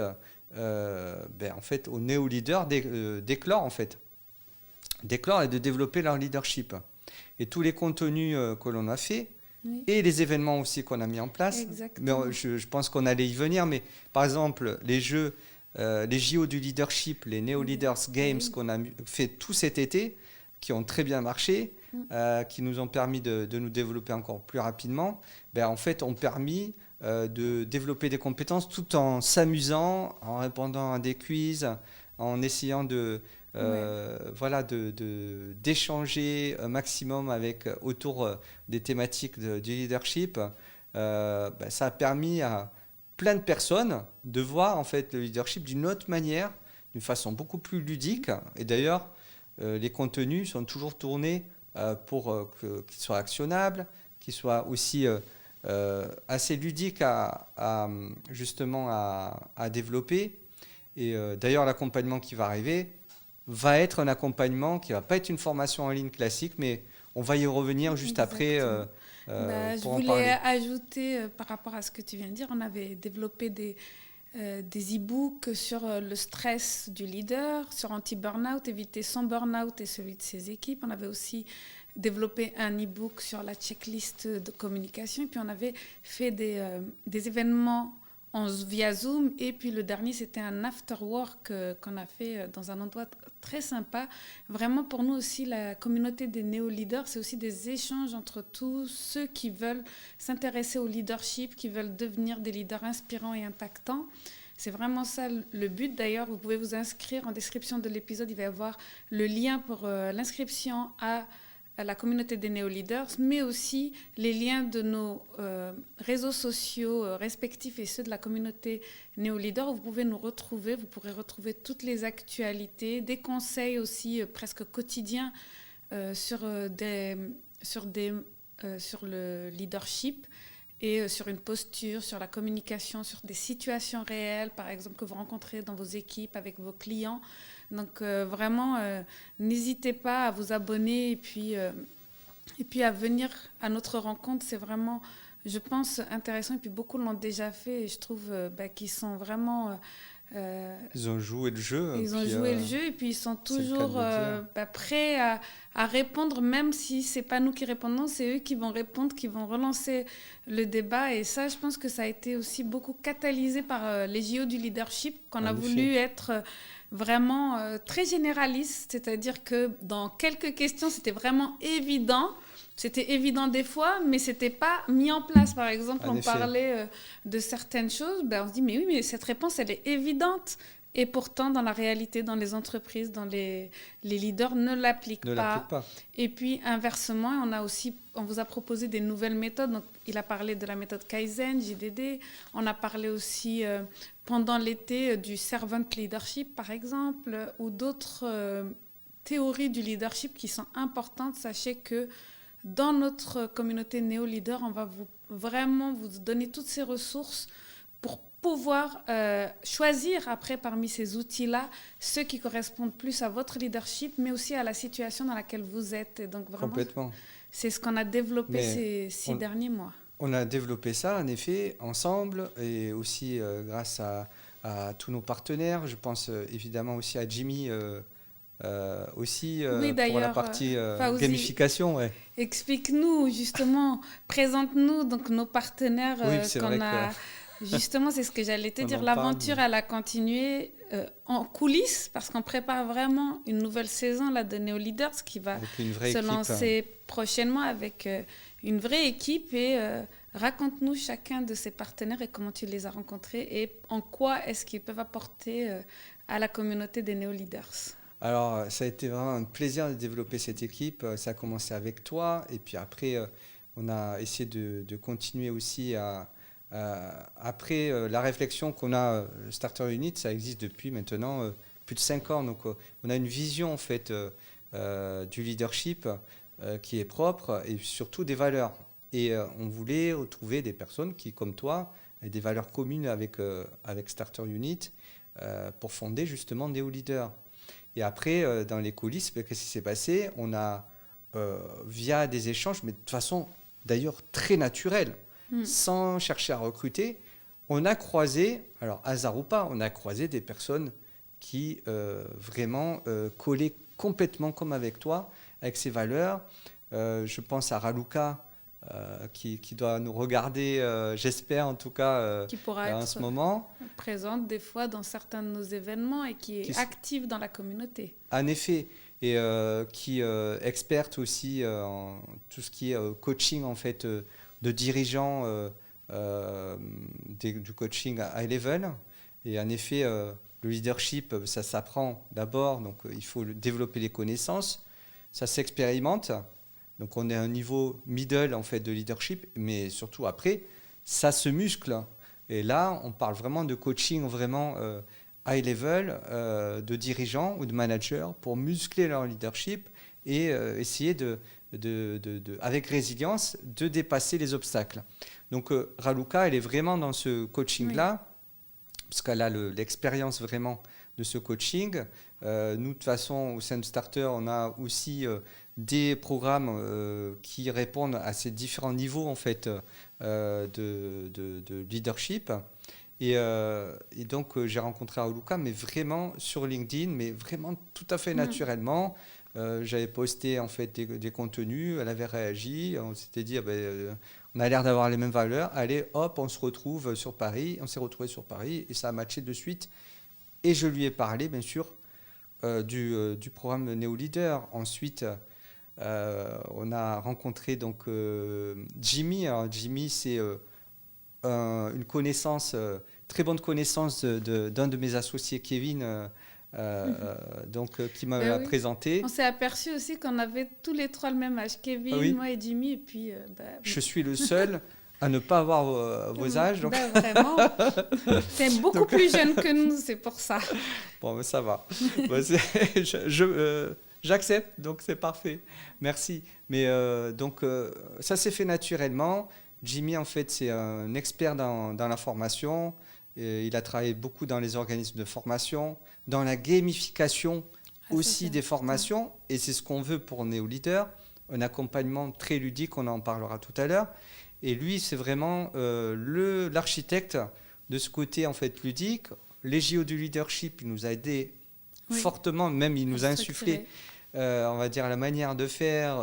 aux néo-leaders d'éclore et de développer leur leadership. Et tous les contenus que l'on a fait et les événements aussi qu'on a mis en place. Mais je pense qu'on allait y venir. Mais par exemple, les jeux, les JO du leadership, les Neo Leaders Games qu'on a fait tout cet été, qui ont très bien marché, qui nous ont permis de nous développer encore plus rapidement, en fait, ont permis de développer des compétences tout en s'amusant, en répondant à des quiz, en essayant d'échanger un maximum autour des thématiques du leadership. Ça a permis à plein de personnes de voir en fait le leadership d'une autre manière, d'une façon beaucoup plus ludique. Et d'ailleurs, les contenus sont toujours tournés pour qu'ils soient actionnables, qu'ils soient aussi assez ludiques justement à développer. Et d'ailleurs, l'accompagnement qui va arriver va être un accompagnement qui ne va pas être une formation en ligne classique, mais on va y revenir juste après. Je voulais ajouter par rapport à ce que tu viens de dire, on avait développé des e-books sur le stress du leader, sur anti-burnout, éviter son burnout et celui de ses équipes. On avait aussi développé un e-book sur la checklist de communication. Et puis on avait fait des événements via Zoom. Et puis le dernier, c'était un after-work qu'on a fait dans un endroit très sympa. Vraiment, pour nous aussi, la communauté des néo-leaders, c'est aussi des échanges entre tous ceux qui veulent s'intéresser au leadership, qui veulent devenir des leaders inspirants et impactants. C'est vraiment ça le but. D'ailleurs, vous pouvez vous inscrire. En description de l'épisode, il va y avoir le lien pour l'inscription à la communauté des néo-leaders, mais aussi les liens de nos réseaux sociaux respectifs et ceux de la communauté néo-leader. Vous pouvez nous retrouver, vous pourrez retrouver toutes les actualités, des conseils aussi presque quotidiens sur le leadership et sur une posture, sur la communication, sur des situations réelles, par exemple, que vous rencontrez dans vos équipes, avec vos clients. Donc vraiment, n'hésitez pas à vous abonner et puis à venir à notre rencontre. C'est vraiment, je pense, intéressant. Et puis beaucoup l'ont déjà fait et je trouve qu'ils sont vraiment... ils ont joué le jeu. Ils ont joué le jeu et puis ils sont toujours prêts à répondre, même si ce n'est pas nous qui répondons, c'est eux qui vont répondre, qui vont relancer le débat. Et ça, je pense que ça a été aussi beaucoup catalysé par les JO du leadership, qu'on a voulu être... vraiment très généraliste, c'est-à-dire que dans quelques questions, c'était vraiment évident. C'était évident des fois, mais ce n'était pas mis en place. Par exemple, on parlait de certaines choses, on se dit, mais oui, mais cette réponse, elle est évidente. Et pourtant, dans la réalité, dans les entreprises, dans les leaders ne l'appliquent pas. Et puis, inversement, on vous a proposé des nouvelles méthodes. Donc, il a parlé de la méthode Kaizen, JDD. On a parlé aussi, pendant l'été, du servant leadership, par exemple, ou d'autres théories du leadership qui sont importantes. Sachez que dans notre communauté néo-leader, on va vraiment vous donner toutes ces ressources pour pouvoir choisir après parmi ces outils-là ceux qui correspondent plus à votre leadership, mais aussi à la situation dans laquelle vous êtes. Et donc vraiment, complètement. C'est ce qu'on a développé ces 6 derniers mois. On a développé ça, en effet, ensemble, et aussi grâce à tous nos partenaires. Je pense évidemment aussi à Jimmy, pour la partie gamification. Ouais. Explique-nous, justement, présente-nous donc nos partenaires qu'on a... Justement, c'est ce que j'allais te dire. L'aventure, elle a continué en coulisses parce qu'on prépare vraiment une nouvelle saison là, de Neo Leaders qui va se lancer prochainement avec une vraie équipe. Et raconte-nous chacun de ces partenaires et comment tu les as rencontrés et en quoi est-ce qu'ils peuvent apporter à la communauté des Neo Leaders. Alors, ça a été vraiment un plaisir de développer cette équipe. Ça a commencé avec toi et puis après, on a essayé de continuer aussi à Après, la réflexion qu'on a, Starter Unit, ça existe depuis maintenant plus de 5 ans. Donc, on a une vision en fait du leadership qui est propre et surtout des valeurs. Et on voulait retrouver des personnes qui, comme toi, aient des valeurs communes avec Starter Unit pour fonder justement Neo Leader. Et après, dans les coulisses, qu'est-ce qui s'est passé? On a, via des échanges, mais de façon d'ailleurs très naturelle, sans chercher à recruter, on a croisé, alors hasard ou pas, on a croisé des personnes qui vraiment collaient complètement comme avec toi, avec ses valeurs. Je pense à Raluca, qui doit nous regarder, j'espère en tout cas, Qui pourra en être ce moment. présente des fois dans certains de nos événements et qui est active dans la communauté. En effet, et qui experte aussi en tout ce qui est coaching en fait de dirigeants du coaching à high level. Et en effet, le leadership, ça s'apprend d'abord, donc il faut développer les connaissances, ça s'expérimente. Donc on est à un niveau middle en fait de leadership, mais surtout après, ça se muscle. Et là, on parle vraiment de coaching vraiment high level de dirigeants ou de managers pour muscler leur leadership et essayer avec résilience de dépasser les obstacles. Donc Raluca, elle est vraiment dans ce coaching-là, parce qu'elle a l'expérience vraiment de ce coaching. Nous, de toute façon, au sein de Starter, on a aussi des programmes qui répondent à ces différents niveaux en fait, de leadership. Et donc, j'ai rencontré Raluca, mais vraiment sur LinkedIn, mais vraiment tout à fait naturellement. J'avais posté en fait des contenus, elle avait réagi, on s'était dit, on a l'air d'avoir les mêmes valeurs, allez, hop, on se retrouve sur Paris, on s'est retrouvé sur Paris et ça a matché de suite. Et je lui ai parlé, bien sûr, du programme Neo Leader. Ensuite, on a rencontré donc Jimmy. Alors, Jimmy, c'est une connaissance, très bonne connaissance d'un de mes associés, Kevin, qui m'a présenté. On s'est aperçu aussi qu'on avait tous les trois le même âge, Kevin, moi et Jimmy. Et puis, je suis le seul à ne pas avoir vos âges. Donc. Vraiment, c'est beaucoup plus jeune que nous, c'est pour ça. Bon, ça va. J'accepte, donc c'est parfait. Merci. Mais ça s'est fait naturellement. Jimmy, en fait, c'est un expert dans la formation. Il a travaillé beaucoup dans les organismes de formation, dans la gamification aussi des formations. Et c'est ce qu'on veut pour Neo Leader, un accompagnement très ludique, on en parlera tout à l'heure. Et lui, c'est vraiment l'architecte de ce côté en fait ludique. Les JO du leadership, il nous a aidé fortement, même il nous a insufflé, on va dire, la manière de faire,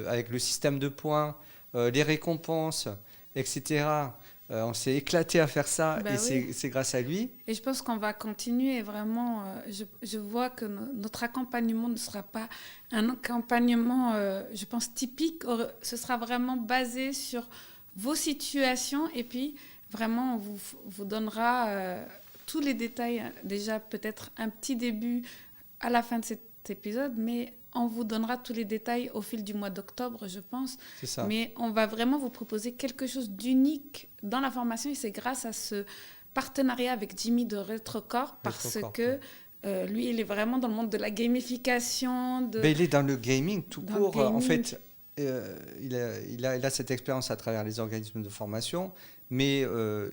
avec le système de points, les récompenses, etc. On s'est éclaté à faire ça c'est grâce à lui. Et je pense qu'on va continuer vraiment. Je vois que notre accompagnement ne sera pas un accompagnement, je pense, typique. Ce sera vraiment basé sur vos situations et puis vraiment on vous donnera tous les détails. Déjà peut-être un petit début à la fin de cet épisode, mais on vous donnera tous les détails au fil du mois d'octobre, je pense. C'est ça. Mais on va vraiment vous proposer quelque chose d'unique dans la formation et c'est grâce à ce partenariat avec Jimmy de Retrocorp parce que lui, il est vraiment dans le monde de la gamification. Il est dans le gaming tout court. En fait, il a cette expérience à travers les organismes de formation, mais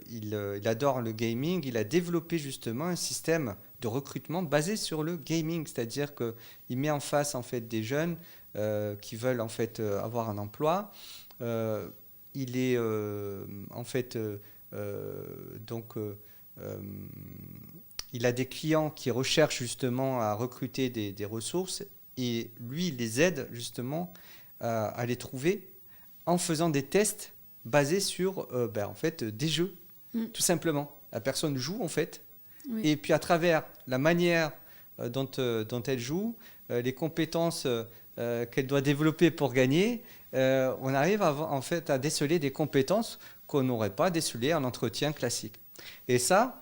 il adore le gaming. Il a développé justement un système de recrutement basé sur le gaming, c'est-à-dire qu'il met en face en fait des jeunes qui veulent en fait avoir un emploi. Il est en fait il a des clients qui recherchent justement à recruter des ressources et lui il les aide justement à les trouver en faisant des tests basés sur en fait des jeux tout simplement. La personne joue en fait. Oui. Et puis à travers la manière dont elle joue, les compétences qu'elle doit développer pour gagner, on arrive en fait à déceler des compétences qu'on n'aurait pas décelées en entretien classique. Et ça,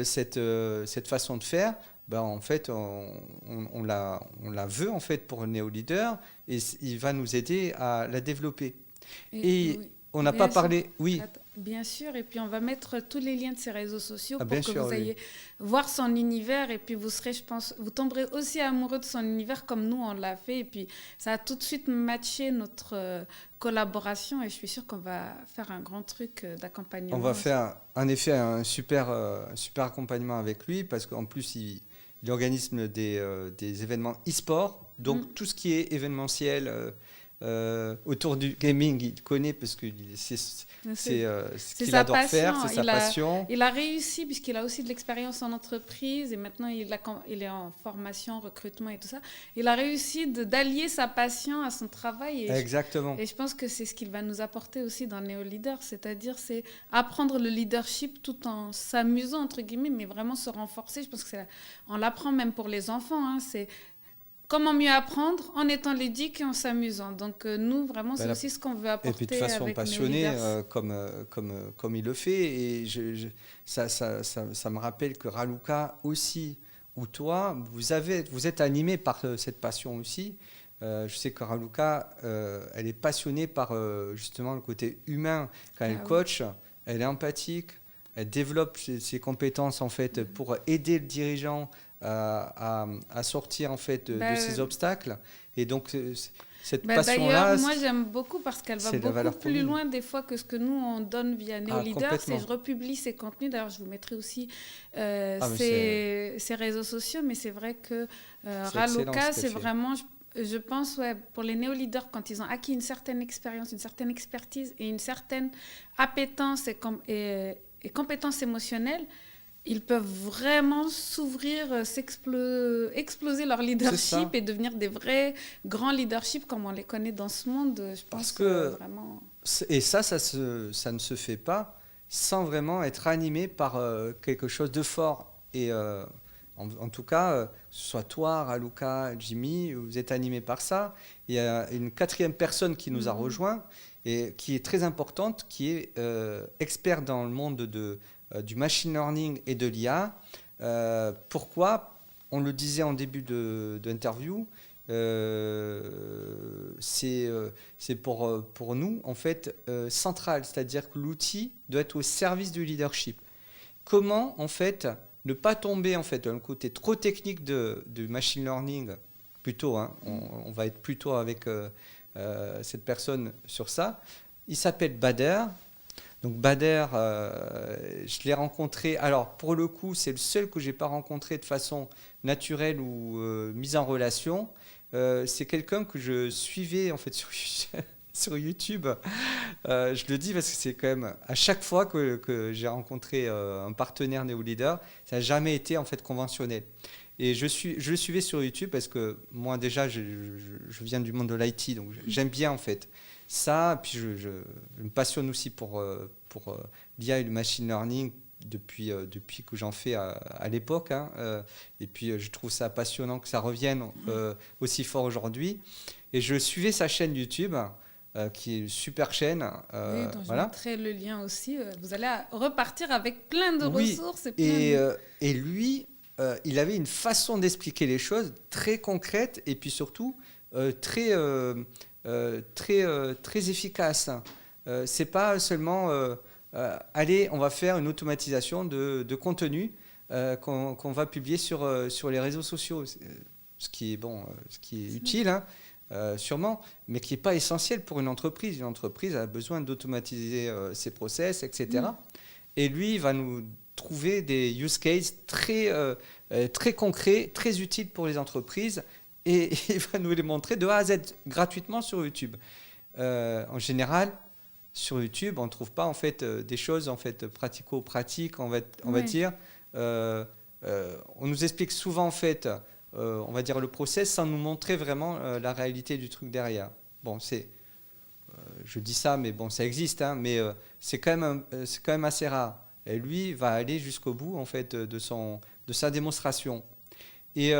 cette façon de faire, en fait, on la veut en fait pour Neo Leader et il va nous aider à la développer. Et on n'a pas parlé. Oui. Attends, bien sûr, et puis on va mettre tous les liens de ses réseaux sociaux pour Bien que sûr, vous ayez voir son univers et puis vous serez, je pense, vous tomberez aussi amoureux de son univers comme nous on l'a fait et puis ça a tout de suite matché notre collaboration et je suis sûre qu'on va faire un grand truc d'accompagnement. On va faire en effet un super accompagnement avec lui parce qu'en plus il organise des événements e-sport, donc tout ce qui est événementiel autour du gaming, il connaît parce que c'est ce qu'il adore faire, c'est sa passion. Il a réussi puisqu'il a aussi de l'expérience en entreprise et maintenant il est en formation, recrutement et tout ça. Il a réussi d'allier sa passion à son travail. Et exactement. Et je pense que c'est ce qu'il va nous apporter aussi dans Néo Leader, c'est-à-dire c'est apprendre le leadership tout en s'amusant, entre guillemets, mais vraiment se renforcer. Je pense que on l'apprend même pour les enfants, hein, c'est comment mieux apprendre en étant ludique et en s'amusant. Donc nous, vraiment, c'est aussi ce qu'on veut apporter. Et puis de façon passionnée, comme il le fait. Et ça me rappelle que Raluca aussi, ou toi, vous êtes animés par cette passion aussi. Je sais que Raluca, elle est passionnée par justement le côté humain. Quand elle coach, elle est empathique, elle développe ses compétences en fait pour aider le dirigeant à sortir en fait de ces obstacles. Et donc cette passion-là, d'ailleurs, moi j'aime beaucoup parce qu'elle va beaucoup plus loin des fois que ce que nous on donne via Néo Leader. C'est je republie ses contenus. D'ailleurs, je vous mettrai aussi ses réseaux sociaux. Mais c'est vrai que Raluca, c'est vraiment, je pense, pour les néo-leaders, quand ils ont acquis une certaine expérience, une certaine expertise et une certaine appétence et compétences émotionnelles, ils peuvent vraiment s'ouvrir, exploser leur leadership et devenir des vrais grands leaderships comme on les connaît dans ce monde. Je pense que vraiment... Et ça ne se fait pas sans vraiment être animé par quelque chose de fort. Et en tout cas, que ce soit toi, Raluca, Jimmy, vous êtes animés par ça. Il y a une quatrième personne qui nous a rejoint et qui est très importante, qui est expert dans le monde du machine learning et de l'IA. Pourquoi ? On le disait en début d'interview, c'est pour nous en fait central, c'est-à-dire que l'outil doit être au service du leadership. Comment en fait ne pas tomber en fait dans le côté trop technique du machine learning, plutôt, hein, on va être plutôt avec cette personne sur ça. Il s'appelle Bader. Donc Bader, je l'ai rencontré, alors pour le coup c'est le seul que je n'ai pas rencontré de façon naturelle ou mise en relation. C'est quelqu'un que je suivais en fait sur YouTube. Je le dis parce que c'est quand même à chaque fois que j'ai rencontré un partenaire Néo Leader, ça n'a jamais été en fait conventionnel. Et je le suivais sur YouTube parce que moi déjà je viens du monde de l'IT, donc j'aime bien en fait ça. Puis je me passionne aussi pour l'IA et le machine learning depuis que j'en fais à l'époque. Hein, et puis je trouve ça passionnant que ça revienne aussi fort aujourd'hui. Et je suivais sa chaîne YouTube, qui est une super chaîne. Oui, dont je mettrai le lien aussi. Vous allez repartir avec plein de ressources. Et lui, il avait une façon d'expliquer les choses très concrète et puis surtout très efficace. C'est pas seulement allez, on va faire une automatisation de contenu qu'on va publier sur les réseaux sociaux, ce qui est utile, hein, sûrement, mais qui n'est pas essentiel pour une entreprise. Une entreprise a besoin d'automatiser ses process, etc. Et lui, il va nous trouver des use cases très concrets, très utiles pour les entreprises, et il va nous les montrer de A à Z gratuitement sur YouTube. En général, sur YouTube, on ne trouve pas en fait des choses en fait pratico-pratiques, on va dire. On nous explique souvent en fait, on va dire le process sans nous montrer vraiment la réalité du truc derrière. Bon, je dis ça, mais bon, ça existe, hein, mais c'est quand même assez rare. Et lui va aller jusqu'au bout en fait de sa démonstration. Et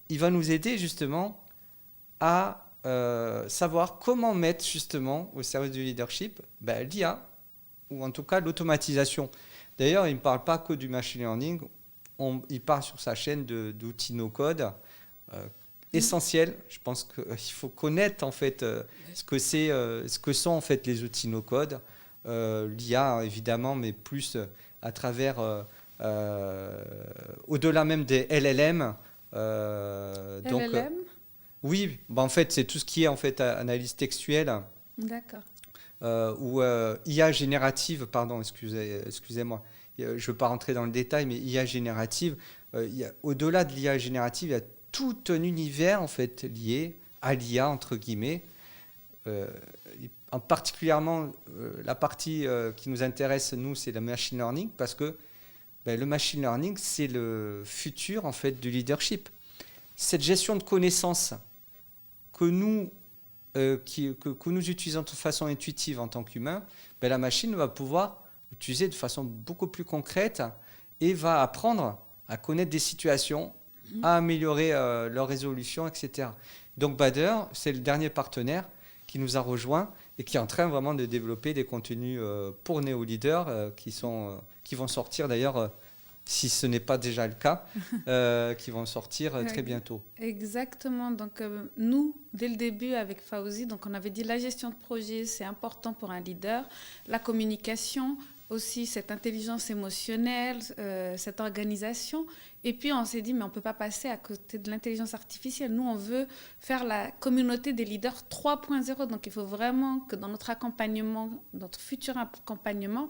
il va nous aider justement à savoir comment mettre justement au service du leadership l'IA, ou en tout cas l'automatisation. D'ailleurs, il ne parle pas que du machine learning, il parle sur sa chaîne d'outils no-code, essentiel. Je pense qu'il faut connaître en fait ce que sont en fait les outils no-code. L'IA évidemment, mais plus à travers au-delà même des LLM. Donc LLM. oui, en fait c'est tout ce qui est en fait analyse textuelle. D'accord. Ou IA générative, pardon, excusez-moi. Je ne veux pas rentrer dans le détail, mais IA générative, au-delà de l'IA générative, il y a tout un univers en fait lié à l'IA entre guillemets. En particulièrement, la partie qui nous intéresse nous, c'est le machine learning, parce que le machine learning, c'est le futur en fait du leadership. Cette gestion de connaissances que nous que nous utilisons de façon intuitive en tant qu'humains, la machine va pouvoir l'utiliser de façon beaucoup plus concrète et va apprendre à connaître des situations, à améliorer leur résolution, etc. Donc Bader, c'est le dernier partenaire qui nous a rejoints et qui est en train vraiment de développer des contenus pour NeoLeader qui vont sortir d'ailleurs, si ce n'est pas déjà le cas, qui vont sortir très bientôt. Exactement. Donc, nous, dès le début avec Fawzi, donc on avait dit la gestion de projet, c'est important pour un leader. La communication, aussi cette intelligence émotionnelle, cette organisation. Et puis, on s'est dit, mais on ne peut pas passer à côté de l'intelligence artificielle. Nous, on veut faire la communauté des leaders 3.0. Donc, il faut vraiment que dans notre accompagnement, notre futur accompagnement,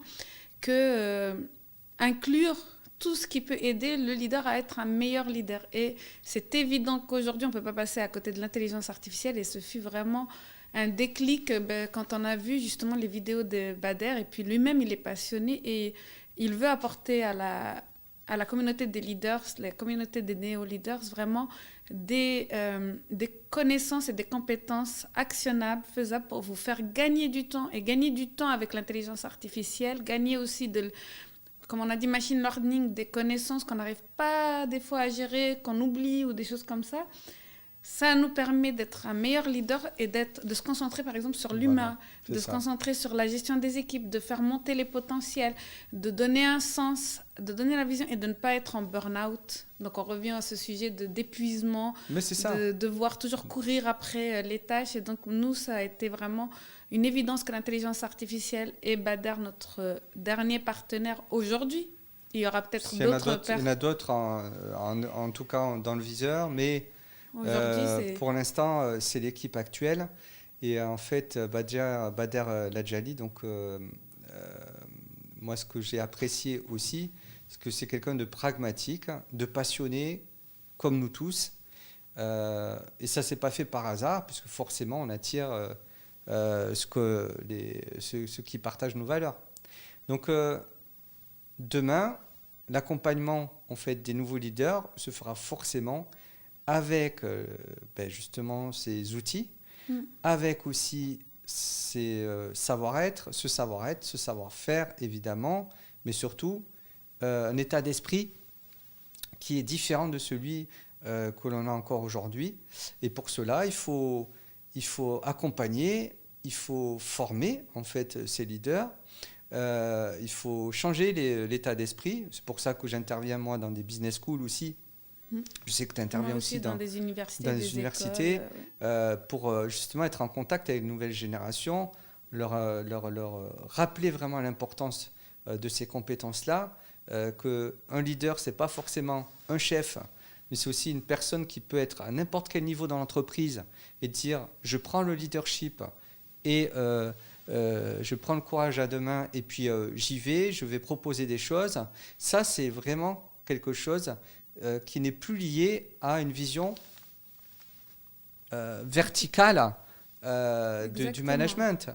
inclure tout ce qui peut aider le leader à être un meilleur leader. Et c'est évident qu'aujourd'hui, on ne peut pas passer à côté de l'intelligence artificielle. Et ce fut vraiment un déclic quand on a vu justement les vidéos de Bader. Et puis lui-même, il est passionné et il veut apporter à la communauté des leaders, la communauté des néo-leaders, vraiment des connaissances et des compétences actionnables, faisables pour vous faire gagner du temps. Et gagner du temps avec l'intelligence artificielle, gagner aussi comme on a dit, machine learning, des connaissances qu'on n'arrive pas des fois à gérer, qu'on oublie ou des choses comme ça. Ça nous permet d'être un meilleur leader et de se concentrer par exemple sur l'humain, de se concentrer sur la gestion des équipes, de faire monter les potentiels, de donner un sens, de donner la vision et de ne pas être en burn-out. Donc on revient à ce sujet d'épuisement, de devoir toujours courir après les tâches. Et donc nous, ça a été vraiment une évidence que l'intelligence artificielle est Bader, notre dernier partenaire aujourd'hui. Il y aura peut-être d'autres. Il y en a d'autres, en tout cas dans le viseur, mais pour l'instant, c'est l'équipe actuelle. Et en fait, Bader Ladjali, donc moi, ce que j'ai apprécié aussi, c'est que c'est quelqu'un de pragmatique, de passionné, comme nous tous. Et ça ne s'est pas fait par hasard, puisque forcément, on attire ceux qui partagent nos valeurs. Donc, demain, l'accompagnement en fait, des nouveaux leaders se fera forcément avec justement ces outils, avec aussi ces savoir-être, ce savoir-faire évidemment, mais surtout un état d'esprit qui est différent de celui que l'on a encore aujourd'hui. Et pour cela, il faut accompagner, il faut former en fait ces leaders. Il faut changer l'état d'esprit. C'est pour ça que j'interviens moi dans des business schools aussi. Je sais que tu interviens aussi dans des universités, pour justement être en contact avec une nouvelle génération, leur rappeler vraiment l'importance de ces compétences-là, qu'un leader, ce n'est pas forcément un chef, mais c'est aussi une personne qui peut être à n'importe quel niveau dans l'entreprise et dire « je prends le leadership et je prends le courage à deux mains et puis j'y vais, je vais proposer des choses ». Ça, c'est vraiment quelque chose qui n'est plus lié à une vision verticale du management.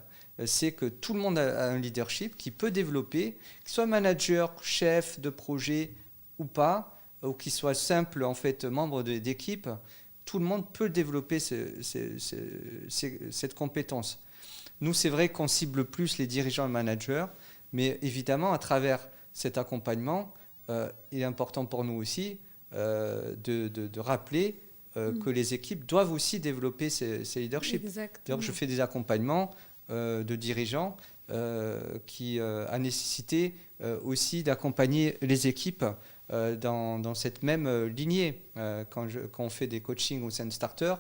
C'est que tout le monde a un leadership qui peut développer, qu'il soit manager, chef de projet ou pas, ou qu'il soit simple en fait membre d'équipe, tout le monde peut développer cette compétence. Nous, c'est vrai qu'on cible plus les dirigeants et managers, mais évidemment, à travers cet accompagnement, il est important pour nous aussi de rappeler que les équipes doivent aussi développer ces leaderships. D'ailleurs, je fais des accompagnements de dirigeants qui a nécessité aussi d'accompagner les équipes dans cette même lignée. Quand on fait des coachings au sein de Starter,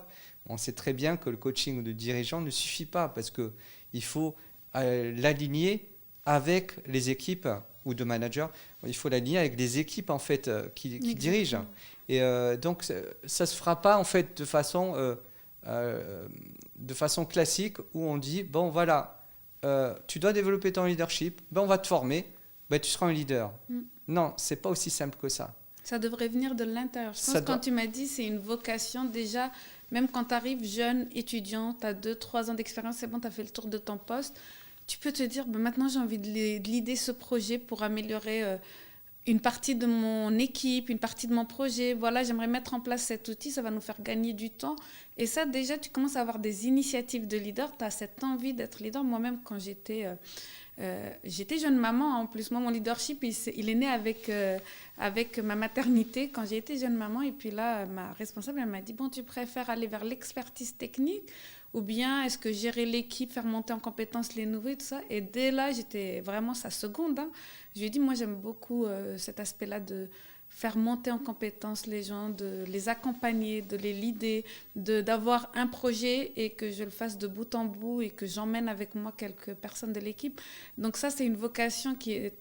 on sait très bien que le coaching de dirigeant ne suffit pas parce qu'il faut l'aligner avec les équipes ou de managers. Il faut l'aligner avec les équipes en fait qui dirigent. Et donc ça se fera pas en fait de façon classique où on dit bon voilà, tu dois développer ton leadership, ben on va te former, ben tu seras un leader. Non, c'est pas aussi simple que ça. Ça devrait venir de l'intérieur. Je pense que quand tu m'as dit c'est une vocation déjà, même quand tu arrives jeune, étudiant, tu as 2-3 ans d'expérience, c'est bon, tu as fait le tour de ton poste, tu peux te dire ben maintenant j'ai envie de leader ce projet pour améliorer une partie de mon équipe, une partie de mon projet. Voilà, j'aimerais mettre en place cet outil, ça va nous faire gagner du temps. Et ça, déjà, tu commences à avoir des initiatives de leader, tu as cette envie d'être leader. Moi-même, quand j'étais jeune maman, en plus, moi, mon leadership, il est né avec ma maternité, quand j'ai été jeune maman. Et puis là, ma responsable, elle m'a dit, bon, tu préfères aller vers l'expertise technique ou bien est-ce que gérer l'équipe, faire monter en compétences les nouveaux et tout ça. Et dès là, j'étais vraiment sa seconde. Je lui ai dit, moi, j'aime beaucoup cet aspect-là de faire monter en compétences les gens, de les accompagner, de les leader, d'avoir un projet et que je le fasse de bout en bout et que j'emmène avec moi quelques personnes de l'équipe. Donc ça, c'est une vocation qui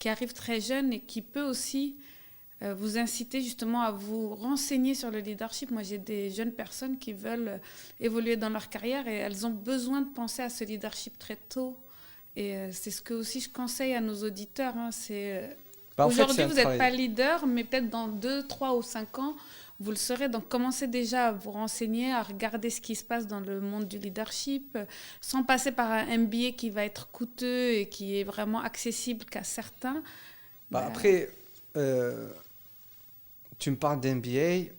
arrive très jeune et qui peut aussi vous inciter justement à vous renseigner sur le leadership. Moi, j'ai des jeunes personnes qui veulent évoluer dans leur carrière et elles ont besoin de penser à ce leadership très tôt. Et c'est ce que aussi je conseille à nos auditeurs. Aujourd'hui, vous n'êtes pas leader, mais peut-être dans 2, 3 ou 5 ans, vous le serez. Donc, commencez déjà à vous renseigner, à regarder ce qui se passe dans le monde du leadership, sans passer par un MBA qui va être coûteux et qui est vraiment accessible qu'à certains. Après, tu me parles d'MBA.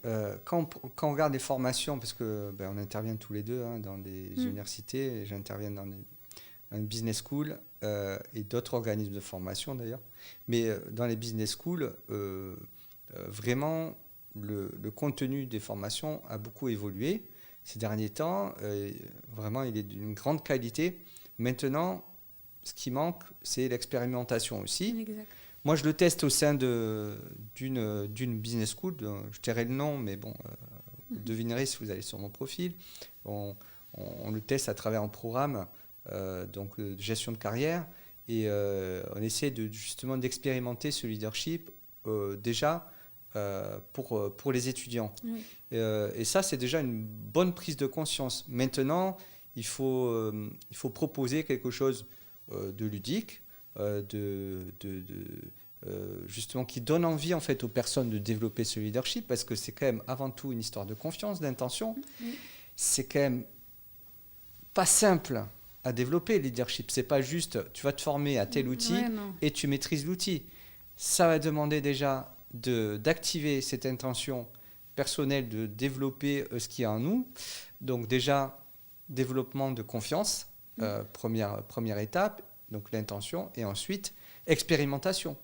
Quand on regarde les formations, parce qu'on intervient tous les deux dans des universités, et j'interviens dans une business school et d'autres organismes de formation d'ailleurs. Mais dans les business schools, vraiment, le contenu des formations a beaucoup évolué ces derniers temps. Vraiment, il est d'une grande qualité. Maintenant, ce qui manque, c'est l'expérimentation aussi. Exact. Moi, je le teste au sein d'une business school. Je tairai le nom, mais bon, vous devinerez si vous allez sur mon profil. On le teste à travers un programme donc de gestion de carrière et on essaie justement d'expérimenter ce leadership déjà pour les étudiants. Oui. Et ça, c'est déjà une bonne prise de conscience. Maintenant, il faut proposer quelque chose de ludique, justement qui donne envie en fait aux personnes de développer ce leadership parce que c'est quand même avant tout une histoire de confiance, d'intention. Oui. C'est quand même pas simple à développer le leadership. C'est pas juste tu vas te former à tel outil et tu maîtrises l'outil. Ça va demander déjà d'activer cette intention personnelle de développer ce qu'il y a en nous. Donc déjà développement de confiance, première étape. Donc l'intention, et ensuite expérimentation.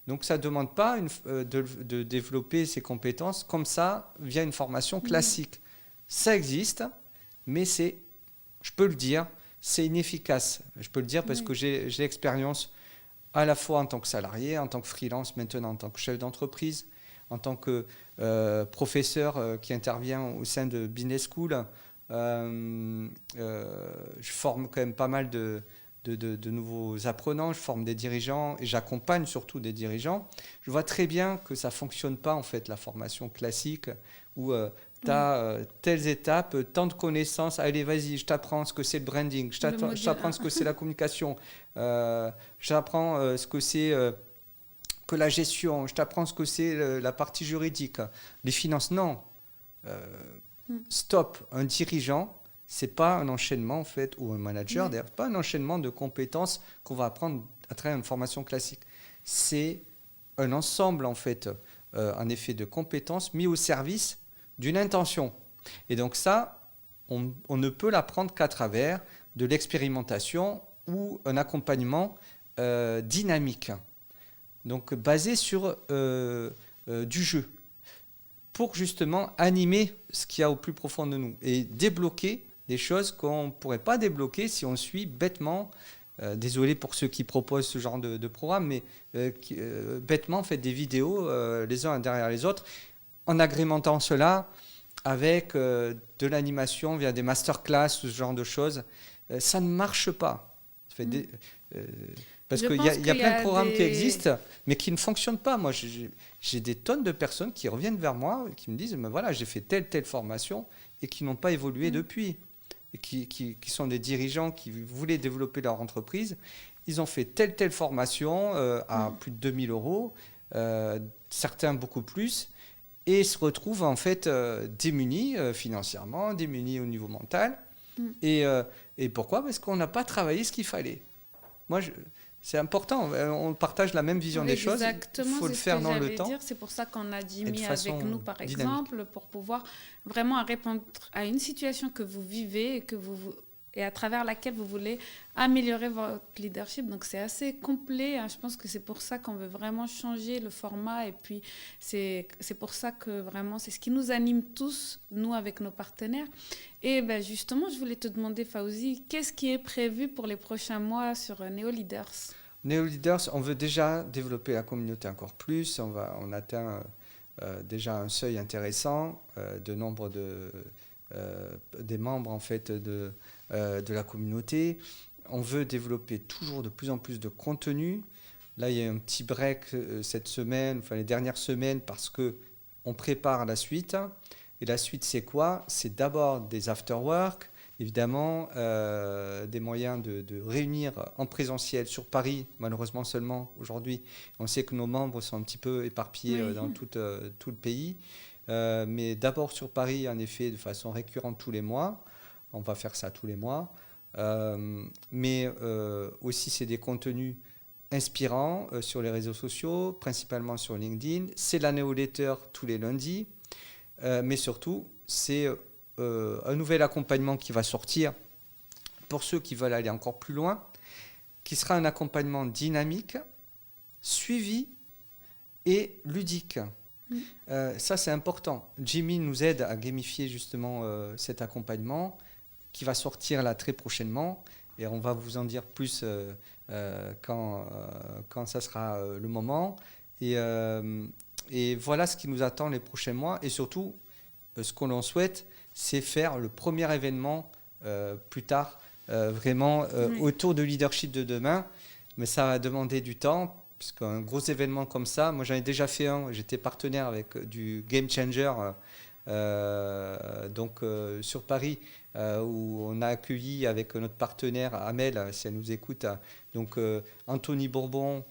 Donc ça ne demande pas de développer ses compétences comme ça via une formation classique. Ça existe, mais je peux le dire, c'est inefficace. Je peux le dire parce que j'ai l'expérience à la fois en tant que salarié, en tant que freelance, maintenant en tant que chef d'entreprise, en tant que professeur qui intervient au sein de business school. Je forme quand même pas mal de nouveaux apprenants, je forme des dirigeants et j'accompagne surtout des dirigeants. Je vois très bien que ça ne fonctionne pas en fait la formation classique où tu as telles étapes, tant de connaissances, allez vas-y, je t'apprends ce que c'est le branding, je t'apprends ce que c'est la communication, j'apprends ce que c'est que la gestion, je t'apprends ce que c'est la partie juridique, les finances, non. Stop, un dirigeant, c'est pas un enchaînement en fait, ou un manager, d'ailleurs, pas un enchaînement de compétences qu'on va apprendre à travers une formation classique. C'est un ensemble en fait, en effet, de compétences mis au service d'une intention. Et donc ça, on ne peut l'apprendre qu'à travers de l'expérimentation ou un accompagnement dynamique, donc basé sur du jeu, pour justement animer ce qu'il y a au plus profond de nous et débloquer des choses qu'on ne pourrait pas débloquer si on suit bêtement désolé pour ceux qui proposent ce genre de programme, mais bêtement faites des vidéos les uns derrière les autres, en agrémentant cela avec de l'animation via des masterclass, ce genre de choses. Ça ne marche pas. Parce qu'il y a plein de programmes qui existent, mais qui ne fonctionnent pas. Moi, j'ai des tonnes de personnes qui reviennent vers moi et qui me disent, voilà, j'ai fait telle formation et qui n'ont pas évolué depuis. Et qui sont des dirigeants qui voulaient développer leur entreprise. Ils ont fait telle formation à plus de 2000 euros, certains beaucoup plus, et se retrouvent en fait démunis financièrement, démunis au niveau mental. Et pourquoi ? Parce qu'on n'a pas travaillé ce qu'il fallait. Moi, c'est important, on partage la même vision des choses, il faut le faire dans le temps. C'est pour ça qu'on a Jimmy avec nous, par exemple, pour pouvoir vraiment répondre à une situation que vous vivez et à travers laquelle vous voulez améliorer votre leadership. Donc, c'est assez complet. Je pense que c'est pour ça qu'on veut vraiment changer le format. Et puis, c'est pour ça que vraiment, c'est ce qui nous anime tous, nous, avec nos partenaires. Et justement, je voulais te demander, Fawzi, qu'est-ce qui est prévu pour les prochains mois sur NeoLeaders ? NeoLeaders, on veut déjà développer la communauté encore plus. On atteint déjà un seuil intéressant de nombre des membres en fait de la communauté. On veut développer toujours de plus en plus de contenu. Là, il y a un petit break cette semaine, les dernières semaines, parce qu'on prépare la suite. Et la suite, c'est quoi ? C'est d'abord des after-work, évidemment, des moyens de réunir en présentiel sur Paris, malheureusement seulement aujourd'hui. On sait que nos membres sont un petit peu éparpillés dans tout le pays. Mais d'abord sur Paris, en effet, de façon récurrente tous les mois. On va faire ça tous les mois. Mais aussi, c'est des contenus inspirants sur les réseaux sociaux, principalement sur LinkedIn. C'est la newsletter tous les lundis. Mais surtout, c'est un nouvel accompagnement qui va sortir pour ceux qui veulent aller encore plus loin, qui sera un accompagnement dynamique, suivi et ludique. Ça, c'est important. Jimmy nous aide à gamifier justement cet accompagnement qui va sortir là très prochainement et on va vous en dire plus quand ça sera le moment. Et voilà ce qui nous attend les prochains mois. Et surtout, ce qu'on en souhaite, c'est faire le premier événement plus tard, vraiment autour de leadership de demain. Mais ça va demander du temps, puisqu'un gros événement comme ça, moi j'en ai déjà fait un, j'étais partenaire avec du Game Changer, sur Paris, où on a accueilli avec notre partenaire Amel, si elle nous écoute, Anthony Bourbon,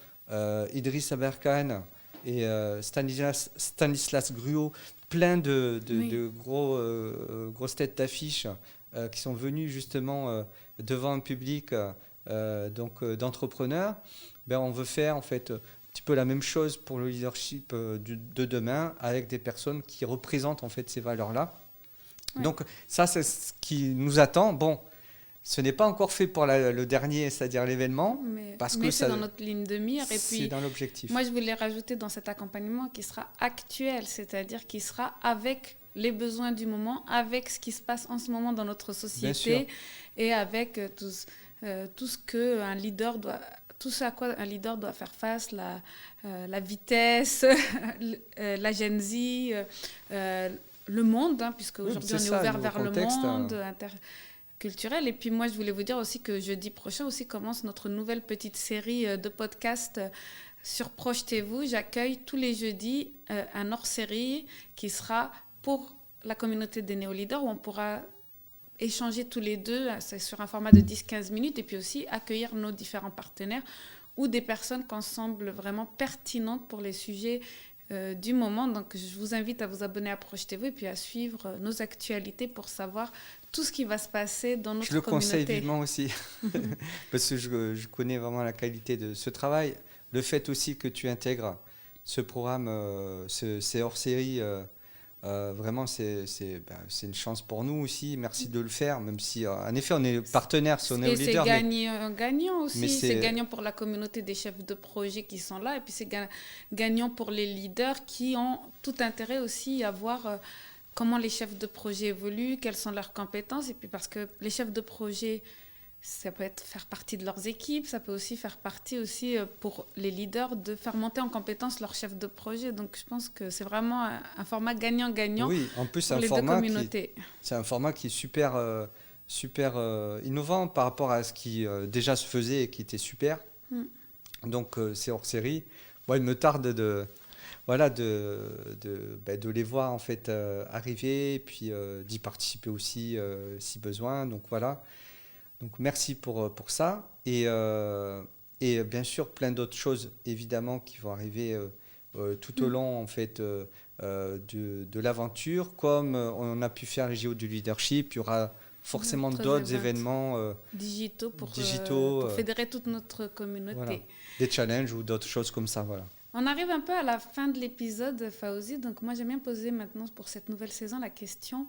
Idriss Aberkan et Stanislas Gruot, plein de grosses têtes d'affiche qui sont venus justement devant un public d'entrepreneurs. On veut faire en fait un petit peu la même chose pour le leadership de demain avec des personnes qui représentent en fait ces valeurs-là. Ouais. Donc ça, c'est ce qui nous attend. Bon, ce n'est pas encore fait pour le dernier, c'est-à-dire l'événement. Mais c'est dans notre ligne de mire. Et puis, c'est dans l'objectif. Moi, je voulais rajouter dans cet accompagnement qui sera actuel, c'est-à-dire qui sera avec les besoins du moment, avec ce qui se passe en ce moment dans notre société et avec tout ce qu'un leader doit... Tout ce à quoi un leader doit faire face, la vitesse, la Gen Z, le monde, puisque aujourd'hui on est ouvert vers le monde interculturel. Et puis moi, je voulais vous dire aussi que jeudi prochain aussi commence notre nouvelle petite série de podcasts sur Projetez-vous. J'accueille tous les jeudis un hors-série qui sera pour la communauté des néo-leaders où on pourra échanger tous les deux, c'est sur un format de 10-15 minutes, et puis aussi accueillir nos différents partenaires ou des personnes qu'on semble vraiment pertinentes pour les sujets du moment. Donc, je vous invite à vous abonner à Projetez-vous et puis à suivre nos actualités pour savoir tout ce qui va se passer dans notre communauté. Je le conseille vivement aussi, parce que je connais vraiment la qualité de ce travail. Le fait aussi que tu intègres ce programme, ces hors-séries, vraiment, c'est une chance pour nous aussi. Merci de le faire, même si, en effet, on est partenaire sur NeoLeaders. Et c'est gagnant aussi. C'est gagnant pour la communauté des chefs de projet qui sont là. Et puis, c'est gagnant pour les leaders qui ont tout intérêt aussi à voir comment les chefs de projet évoluent, quelles sont leurs compétences. Et puis, parce que les chefs de projet Ça peut être faire partie de leurs équipes, ça peut aussi faire partie aussi pour les leaders de faire monter en compétence leur chef de projet. Donc je pense que c'est vraiment un format gagnant-gagnant Oui, en plus, pour les deux communautés. c'est un format qui est super innovant par rapport à ce qui déjà se faisait et qui était super. Mm. Donc c'est hors série. Moi, il me tarde voilà, de les voir en fait arriver et puis d'y participer aussi si besoin. Donc voilà. Donc merci pour ça. Et bien sûr, plein d'autres choses évidemment qui vont arriver tout au long en fait de l'aventure. Comme on a pu faire les JO du leadership, il y aura forcément d'autres événements digitaux digitaux, pour fédérer toute notre communauté. voilà, des challenges ou d'autres choses comme ça. Voilà. On arrive un peu à la fin de l'épisode, Fawzi. Donc moi, j'aime bien poser maintenant pour cette nouvelle saison la question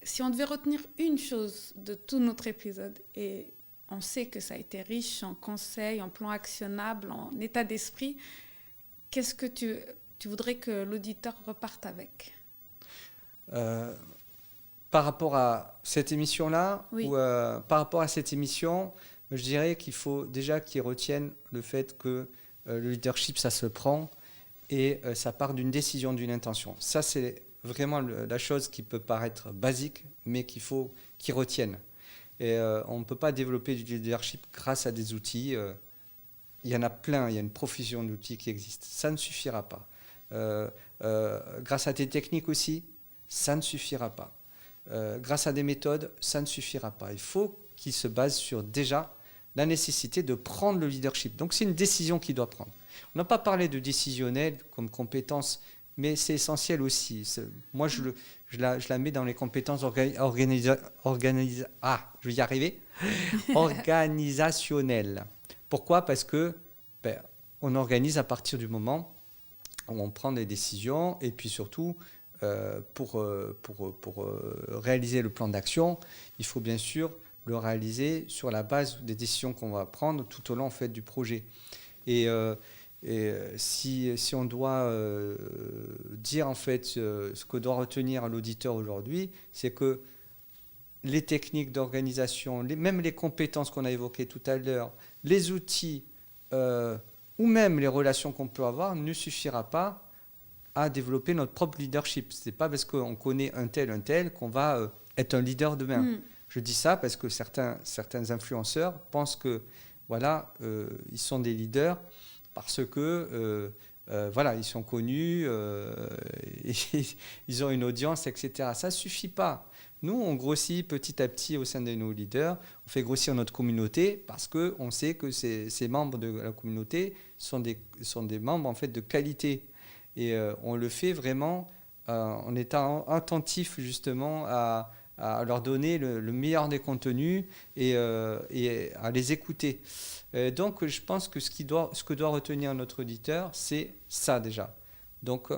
si on devait retenir une chose de tout notre épisode, et on sait que ça a été riche en conseils, en plans actionnables, en état d'esprit, qu'est-ce que tu voudrais que l'auditeur reparte avec ? Par rapport à cette émission-là, Oui. ou par rapport à cette émission, je dirais qu'il faut déjà qu'ils retiennent le fait que le leadership, ça se prend et ça part d'une décision, d'une intention. Ça, c'est vraiment la chose qui peut paraître basique, mais qu'il faut qu'ils retiennent. Et on ne peut pas développer du leadership grâce à des outils. Il y en a plein, il y a une profusion d'outils qui existent. Ça ne suffira pas. Grâce à des techniques aussi, ça ne suffira pas. Grâce à des méthodes, ça ne suffira pas. Il faut qu'il se base sur déjà la nécessité de prendre le leadership. Donc c'est une décision qu'il doit prendre. On n'a pas parlé de décisionnel comme compétence, mais c'est essentiel aussi. Moi, je la mets dans les compétences organisationnelles. Pourquoi ? Parce que on organise à partir du moment où on prend des décisions et puis surtout, pour réaliser le plan d'action, il faut bien sûr le réaliser sur la base des décisions qu'on va prendre tout au long en fait, du projet. Et si on doit dire en fait ce que doit retenir l'auditeur aujourd'hui, c'est que les techniques d'organisation, même les compétences qu'on a évoquées tout à l'heure, les outils ou même les relations qu'on peut avoir ne suffira pas à développer notre propre leadership. Ce n'est pas parce qu'on connaît un tel qu'on va être un leader demain. Je dis ça parce que certains influenceurs pensent que voilà, ils sont des leaders parce que voilà, ils sont connus, et ils ont une audience, etc. Ça ne suffit pas. Nous, on grossit petit à petit au sein de nos leaders, on fait grossir notre communauté parce qu'on sait que ces membres de la communauté sont des membres en fait, de qualité. Et on le fait vraiment en étant attentif justement à leur donner le meilleur des contenus et à les écouter. Donc je pense que ce que doit retenir notre auditeur, c'est ça déjà. Donc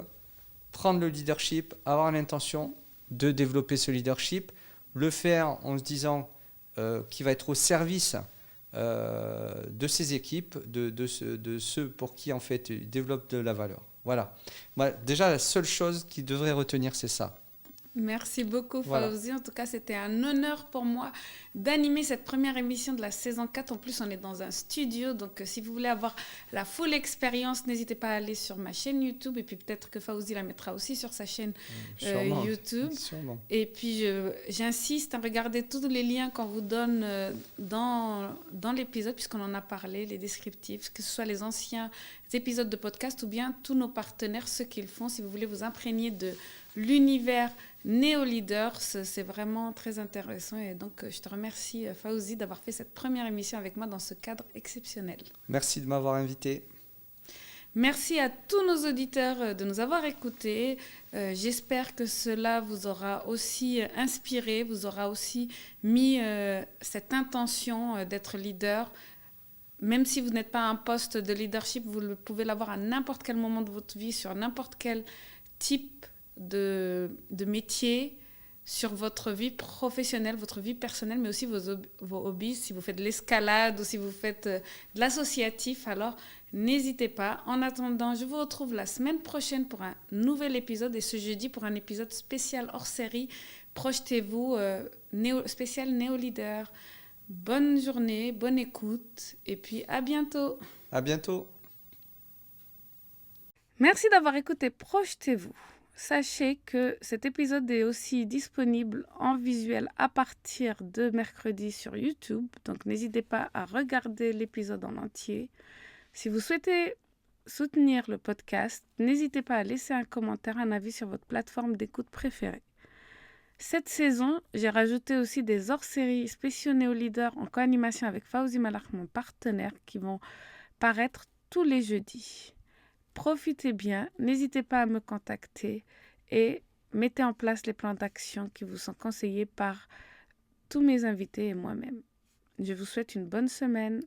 prendre le leadership, avoir l'intention de développer ce leadership, le faire en se disant qu'il va être au service de ses équipes, de ceux pour qui en fait il développe de la valeur. Voilà. Déjà la seule chose qu'il devrait retenir, c'est ça. Merci beaucoup Fawzi. En tout cas, c'était un honneur pour moi d'animer cette première émission de la saison 4. En plus, on est dans un studio. Donc, si vous voulez avoir la full expérience, n'hésitez pas à aller sur ma chaîne YouTube. Et puis, peut-être que Fawzi la mettra aussi sur sa chaîne YouTube. Sûrement. Et puis, j'insiste à regarder tous les liens qu'on vous donne dans l'épisode, puisqu'on en a parlé, les descriptifs, que ce soit les anciens épisodes de podcast ou bien tous nos partenaires, ce qu'ils font. Si vous voulez vous imprégner de l'univers Néo-Leaders, c'est vraiment très intéressant. Et donc, je te remercie, Fawzi, d'avoir fait cette première émission avec moi dans ce cadre exceptionnel. Merci de m'avoir invité. Merci à tous nos auditeurs de nous avoir écoutés. J'espère que cela vous aura aussi inspiré, vous aura aussi mis cette intention d'être leader. Même si vous n'êtes pas à un poste de leadership, vous pouvez l'avoir à n'importe quel moment de votre vie, sur n'importe quel type de métier, sur votre vie professionnelle, votre vie personnelle, mais aussi vos hobbies. Si vous faites de l'escalade ou si vous faites de l'associatif, alors n'hésitez pas. En attendant, je vous retrouve la semaine prochaine pour un nouvel épisode et ce jeudi pour un épisode spécial hors série. Projetez-vous, spécial Néo-Leader. Bonne journée, bonne écoute et puis à bientôt. À bientôt. Merci d'avoir écouté Projetez-vous. Sachez que cet épisode est aussi disponible en visuel à partir de mercredi sur YouTube, donc n'hésitez pas à regarder l'épisode en entier. Si vous souhaitez soutenir le podcast, n'hésitez pas à laisser un commentaire, un avis sur votre plateforme d'écoute préférée. Cette saison, j'ai rajouté aussi des hors-séries spéciaux néo-leaders en co-animation avec Fawzi Malak, mon partenaire, qui vont paraître tous les jeudis. Profitez bien, n'hésitez pas à me contacter et mettez en place les plans d'action qui vous sont conseillés par tous mes invités et moi-même. Je vous souhaite une bonne semaine.